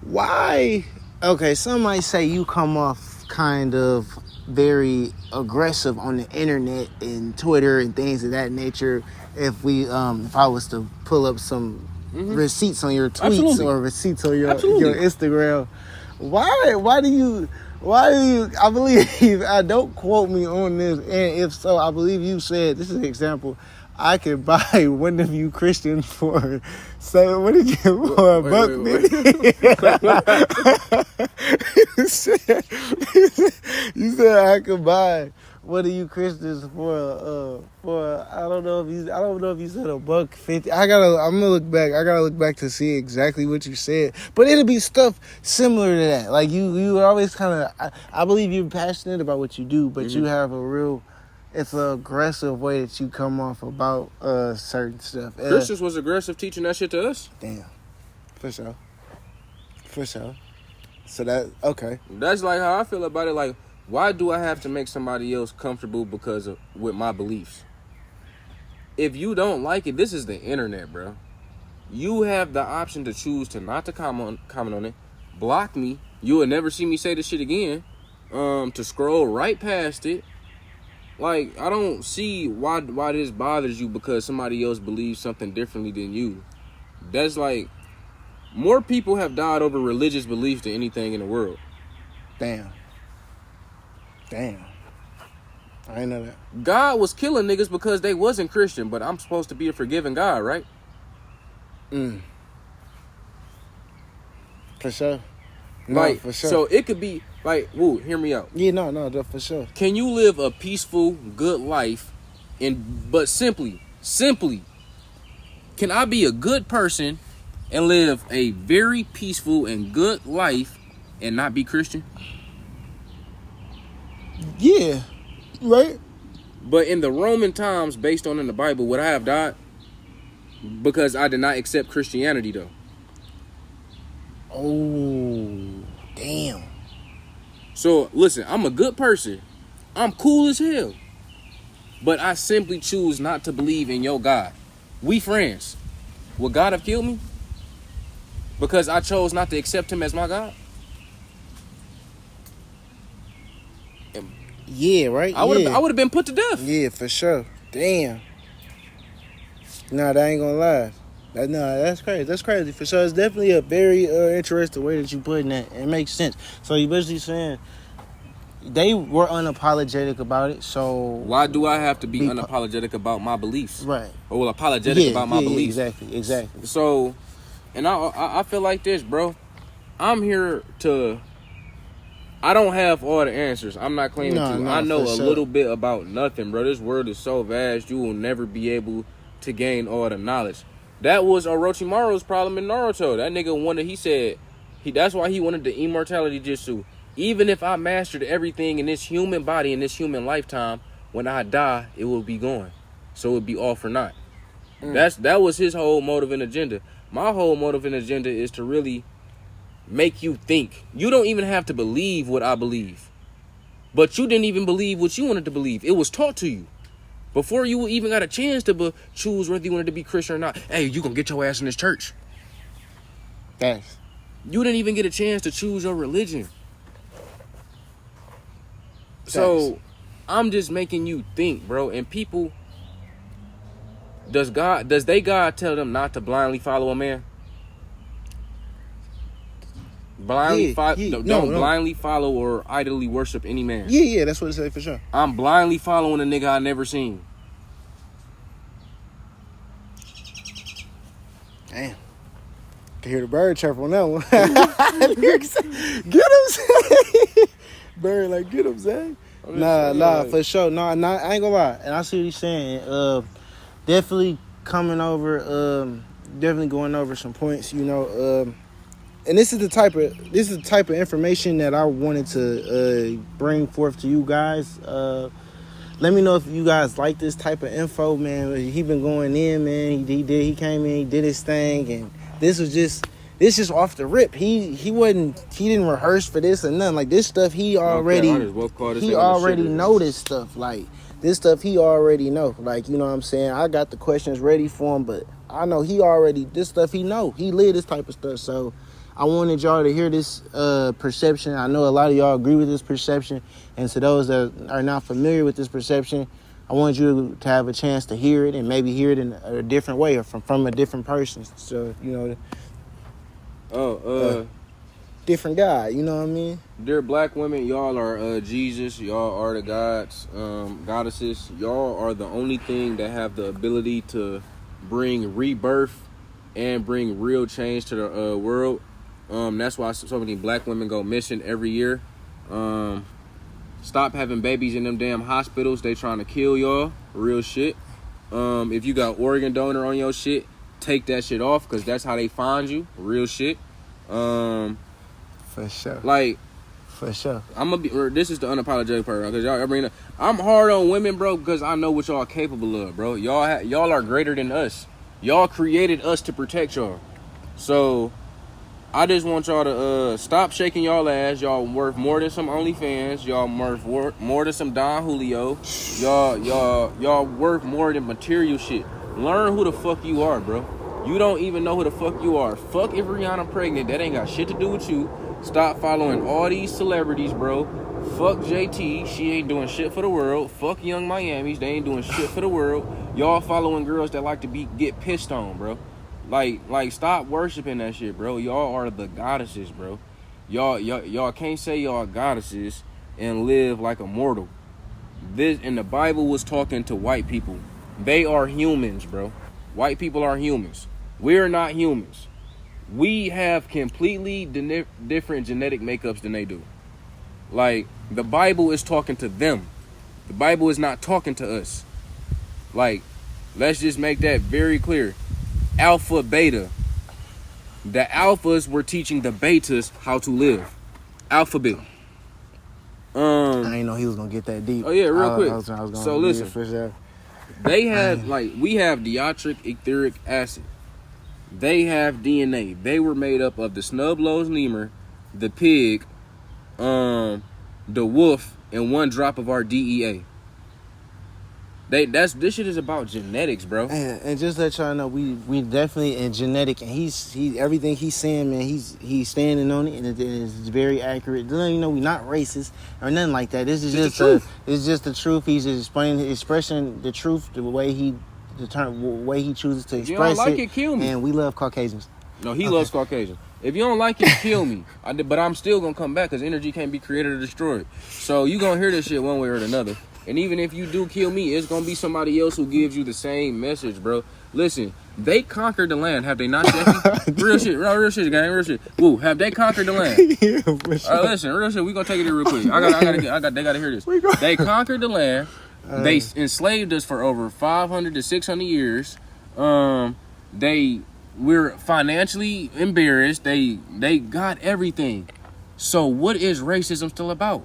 Why? Okay, some might say you come off kind of very aggressive on the internet and Twitter and things of that nature. If I was to pull up some receipts on your tweets or receipts on your Instagram, why do you? I believe, don't quote me on this, and if so, I believe you said, this is an example, I could buy one of you Christians for, so what did you, for $1 you said I could buy one of you Christians for I don't know if you said $1.50. I'm gonna look back. I gotta look back to see exactly what you said. But it'll be stuff similar to that. Like you always kind of. I believe you're passionate about what you do, but you have it's an aggressive way that you come off about certain stuff. Christians was aggressive teaching that shit to us. Damn, for sure. So that okay. That's like how I feel about it. Like, why do I have to make somebody else comfortable with my beliefs? If you don't like it, this is the internet, bro. You have the option to choose to not to comment on it, block me. You will never see me say this shit again. To scroll right past it. Like, I don't see why this bothers you because somebody else believes something differently than you. That's like, more people have died over religious beliefs than anything in the world. Damn. I didn't know that. God was killing niggas because they wasn't Christian, but I'm supposed to be a forgiving God, right? For sure. Like, for sure. So it could be like, woo, hear me out. Yeah, no, for sure. Can you live a peaceful, good life but simply, can I be a good person and live a very peaceful and good life and not be Christian? Yeah, right. But in the Roman times, based on in the Bible, would I have died? Because I did not accept Christianity, though. Oh, damn. So, listen, I'm a good person. I'm cool as hell. But I simply choose not to believe in your God. We friends. Would God have killed me? Because I chose not to accept him as my God? Yeah, right? I would have been put to death. Yeah, for sure. Damn. Nah, that ain't gonna lie. That's crazy. That's crazy. For sure. It's definitely a very interesting way that you putting that. It makes sense. So you basically saying they were unapologetic about it, so why do I have to be unapologetic about my beliefs? Right. Or apologetic about my beliefs? Exactly. So, and I feel like this, bro. I'm here to I don't have all the answers. I'm not claiming to. I know a little bit about nothing, bro. This world is so vast, you will never be able to gain all the knowledge. That was Orochimaru's problem in Naruto. That nigga wanted, he said, that's why he wanted the immortality jutsu. Even if I mastered everything in this human body, in this human lifetime, when I die, it will be gone. So it would be all for naught. That was his whole motive and agenda. My whole motive and agenda is to really make you think. You don't even have to believe what I believe. But you didn't even believe what you wanted to believe. It was taught to you. Before you even got a chance to choose whether you wanted to be Christian or not. Hey, you gonna get your ass in this church. Thanks. You didn't even get a chance to choose your religion. So, I'm just making you think, bro. And people, does they God tell them not to blindly follow a man? Blindly blindly follow or idly worship any man. Yeah, that's what it said for sure. I'm blindly following a nigga I never seen. Damn. Can hear the bird chirp on that one. Get him, Zay. Bird like, get him, Zay. Nah, for sure. Nah, I ain't gonna lie. And I see what he's saying. Definitely coming over, definitely going over some points, you know. And this is the type of information that I wanted to bring forth to you guys. Let me know if you guys like this type of info, man. He been going in, man. He came in, he did his thing, and this just off the rip. He didn't rehearse for this or nothing. Like, this stuff he already know this stuff. Like, this stuff he already know. Like, you know what I'm saying? I got the questions ready for him, but I know this stuff he know. He live this type of stuff, so I wanted y'all to hear this perception. I know a lot of y'all agree with this perception. And to those that are not familiar with this perception, I want you to have a chance to hear it and maybe hear it in a different way or from a different person. So, you know, different guy, you know what I mean? Dear black women, y'all are Jesus. Y'all are the gods, goddesses. Y'all are the only thing that have the ability to bring rebirth and bring real change to the world. That's why so many black women go missing every year. Stop having babies in them damn hospitals. They trying to kill y'all. Real shit. If you got organ donor on your shit, take that shit off, because that's how they find you. Real shit. For sure. Like, for sure. This is the unapologetic part, because y'all bring up. I'm hard on women, bro, because I know what y'all are capable of, bro. Y'all are greater than us. Y'all created us to protect y'all. So I just want y'all to stop shaking y'all ass. Y'all worth more than some OnlyFans. Y'all worth more than some Don Julio. Y'all worth more than material shit. Learn who the fuck you are, bro. You don't even know who the fuck you are. Fuck if Rihanna pregnant. That ain't got shit to do with you. Stop following all these celebrities, bro. Fuck JT. She ain't doing shit for the world. Fuck Young Miamis. They ain't doing shit for the world. Y'all following girls that like to get pissed on, bro. Like, stop worshiping that shit, bro. Y'all are the goddesses, bro. Y'all can't say y'all goddesses and live like a mortal. This, and the Bible was talking to white people. They are humans, bro. White people are humans. We're not humans. We have completely different genetic makeups than they do. Like, the Bible is talking to them. The Bible is not talking to us. Like, let's just make that very clear. Alpha, beta. The alphas were teaching the betas how to live. Alphabet. I didn't know he was gonna get that deep. Oh yeah, real quick. I was gonna so listen, for sure. They have we have deoxyric etheric acid. They have DNA. They were made up of the snub-nosed lemur, the pig, the wolf, and one drop of our DEA. This shit is about genetics, bro. And just let y'all know, we definitely in genetic, and he's everything he's saying, man. He's standing on it, and it's very accurate. You know, we're not racist or nothing like that. This is just the truth. He's just expressing the truth the way he chooses to express it. If you don't like it, kill me. And we love Caucasians. No, he loves Caucasians. If you don't like it, kill me. But I'm still gonna come back, because energy can't be created or destroyed. So you gonna hear this shit one way or another. And even if you do kill me, it's gonna be somebody else who gives you the same message, bro. Listen, they conquered the land, have they not, Jeffy? Real shit, gang, real shit. Woo, have they conquered the land? Yeah, for sure. Listen, real shit. We gonna take it here real quick. They gotta hear this. They conquered the land. They enslaved us for over 500 to 600 years. We're financially embarrassed. They got everything. So what is racism still about?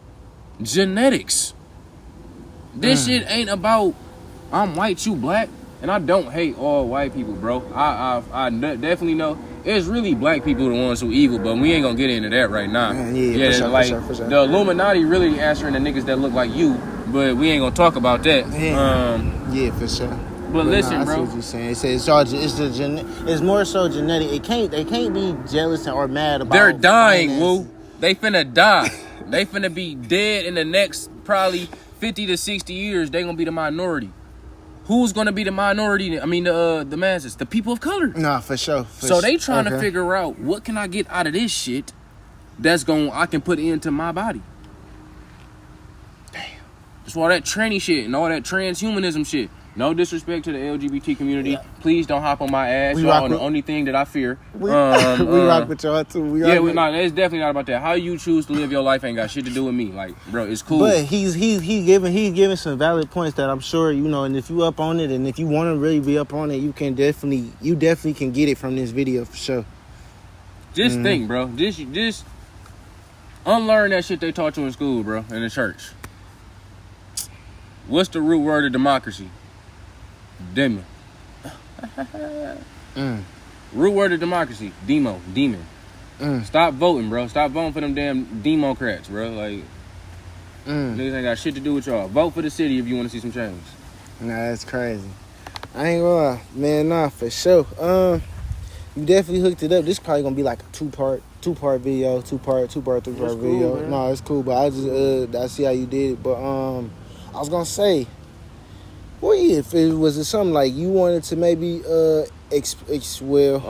Genetics. This shit ain't about I'm white, you black. And I don't hate all white people, bro. I definitely know it's really black people the ones who evil, but we ain't gonna get into that right now. For sure. The Illuminati really answering the niggas that look like you, but we ain't gonna talk about that. Yeah, for sure. But listen, I bro. see what you're saying. It's more so genetic. They can't be jealous or mad about. They're dying, finances. Woo. They finna die. They finna be dead in the next probably 50 to 60 years. They gonna be the minority. Who's gonna be the minority? I mean, the masses, the people of color. Nah, for sure. So they trying to figure out what can I get out of this shit I can put into my body. Damn. Just all that tranny shit and all that transhumanism shit. No disrespect to the LGBT community. Yeah. Please don't hop on my ass. Y'all the only thing that I fear. We rock with y'all too. It's definitely not about that. How you choose to live your life ain't got shit to do with me. Like, bro, it's cool. But he's giving some valid points that I'm sure, and if you up on it and if you want to really be up on it, you definitely can get it from this video for sure. Just think, bro. Just unlearn that shit they taught you in school, bro, in the church. What's the root word of democracy? Demon. Root word of democracy. Demon. Stop voting, bro. Stop voting for them damn Democrats, bro. Like, niggas ain't got shit to do with y'all. Vote for the city if you want to see some change. Nah, that's crazy. I ain't gonna lie, man. Nah, for sure. You definitely hooked it up. This probably gonna be like a two-part video, three-part video. Man. No, it's cool, but I see how you did it. But I was gonna say, well, yeah, if it was something like you wanted to maybe I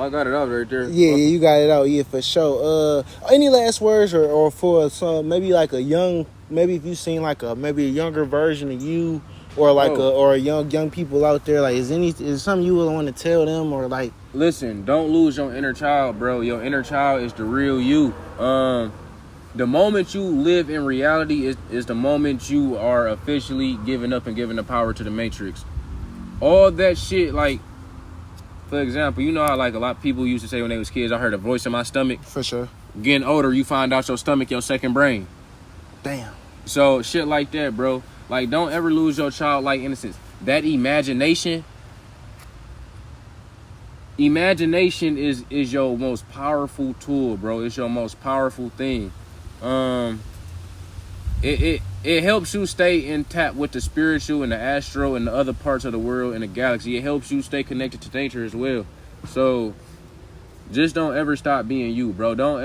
got it out right there. Yeah, you got it out. Yeah, for sure. Any last words or for some maybe like maybe if you seen like maybe a younger version of you or like or young people out there, like is something you would want to tell them or like? Listen, don't lose your inner child, bro. Your inner child is the real you. The moment you live in reality is the moment you are officially giving up and giving the power to the Matrix. All that shit, like, for example, you know how like a lot of people used to say when they was kids, I heard a voice in my stomach. For sure. Getting older, you find out your stomach, your second brain. Damn. So shit like that, bro. Like, don't ever lose your childlike innocence. That imagination is your most powerful tool, bro. It's your most powerful thing. It helps you stay intact with the spiritual and the astral and the other parts of the world and the galaxy. It helps you stay connected to nature as well. So just don't ever stop being you, bro. Don't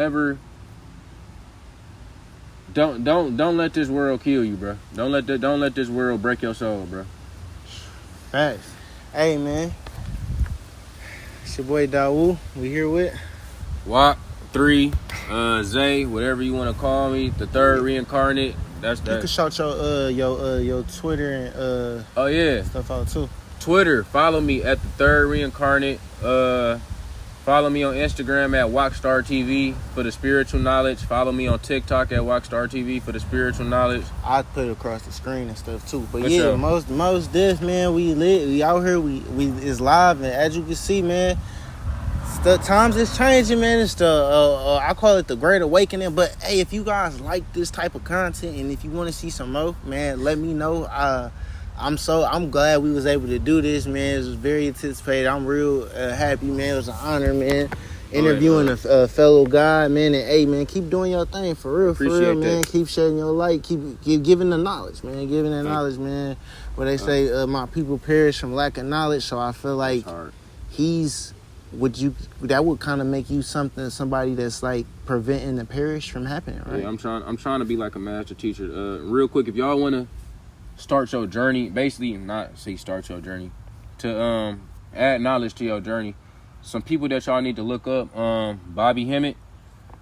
let this world kill you, bro. Don't let this world break your soul, bro. Facts. Hey, man. It's your boy Dawu. We here with Wockstarzay, whatever you want to call me, the third reincarnate. That's that. You can shout your Twitter and stuff out too. Twitter, follow me at the third reincarnate. Follow me on Instagram at WockstarzTV for the spiritual knowledge. Follow me on TikTok at WockstarzTV for the spiritual knowledge. I put it across the screen and stuff too. But for yeah, sure. most this, man, we lit. We out here. We is live, and as you can see, man, the times is changing, man. It's the I call it the Great Awakening. But hey, if you guys like this type of content and if you want to see some more, man, let me know. I'm glad we was able to do this, man. It was very anticipated. I'm real happy, man. It was an honor, man. Interviewing a fellow guy, man. And hey, man, keep doing your thing for real, man. Keep shedding your light. Keep giving the knowledge, man. Giving the knowledge, man. Where they say my people perish from lack of knowledge. So I feel like that would kind of make you somebody that's like preventing the perish from happening, right? Yeah, I'm trying to be like a master teacher. Real quick, if y'all want to start your journey, basically not say start your journey, to add knowledge to your journey, some people that y'all need to look up: Bobby Hemmett,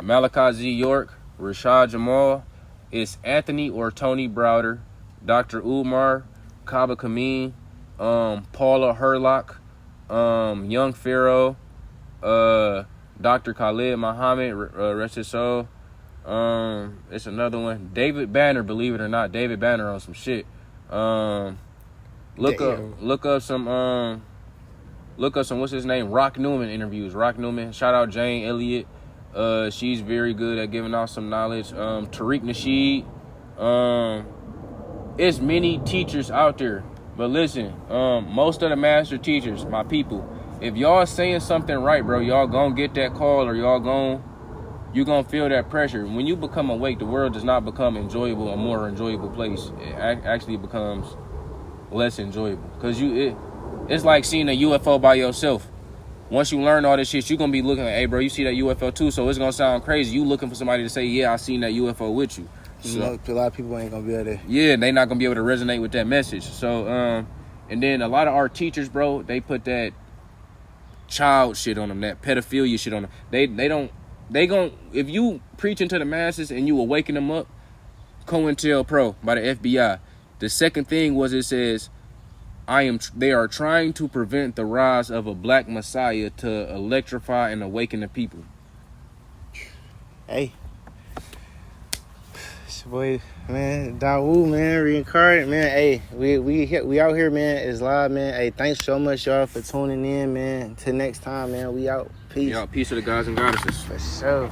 Malachi Z. York, Rashad Jamal. It's Anthony or Tony Browder. Dr. Umar, Kaba Kameen, Paula Herlock, Young Pharaoh, Dr. Khalid Muhammad, rest his soul. It's another one. David Banner, believe it or not, David Banner on some shit. Look up some what's his name? Rock Newman interviews. Rock Newman. Shout out Jane Elliott. She's very good at giving out some knowledge. Tariq Nasheed. It's many teachers out there. But listen, most of the master teachers, my people, if y'all saying something right, bro, y'all gonna get that call, or you gonna feel that pressure. When you become awake, the world does not become enjoyable, a more enjoyable place. It actually becomes less enjoyable. Cause it's like seeing a UFO by yourself. Once you learn all this shit, you're gonna be looking like, hey bro, you see that UFO too? So it's gonna sound crazy. You looking for somebody to say, yeah, I seen that UFO with you. So, a lot of people ain't gonna be able to. Yeah, they not gonna be able to resonate with that message. So, and then a lot of our teachers, bro, they put that child shit on them, that pedophilia shit on them. They gon' if you preaching to the masses and you awaken them up, COINTELPRO by the FBI. The second thing was, it says, they are trying to prevent the rise of a black messiah to electrify and awaken the people. Hey. It's your boy, man, Dawu, man, reincarnate, man. Hey, we out here, man. It's live, man. Hey, thanks so much, y'all, for tuning in, man. Till next time, man. We out. Peace. Peace to the guys and goddesses. For sure.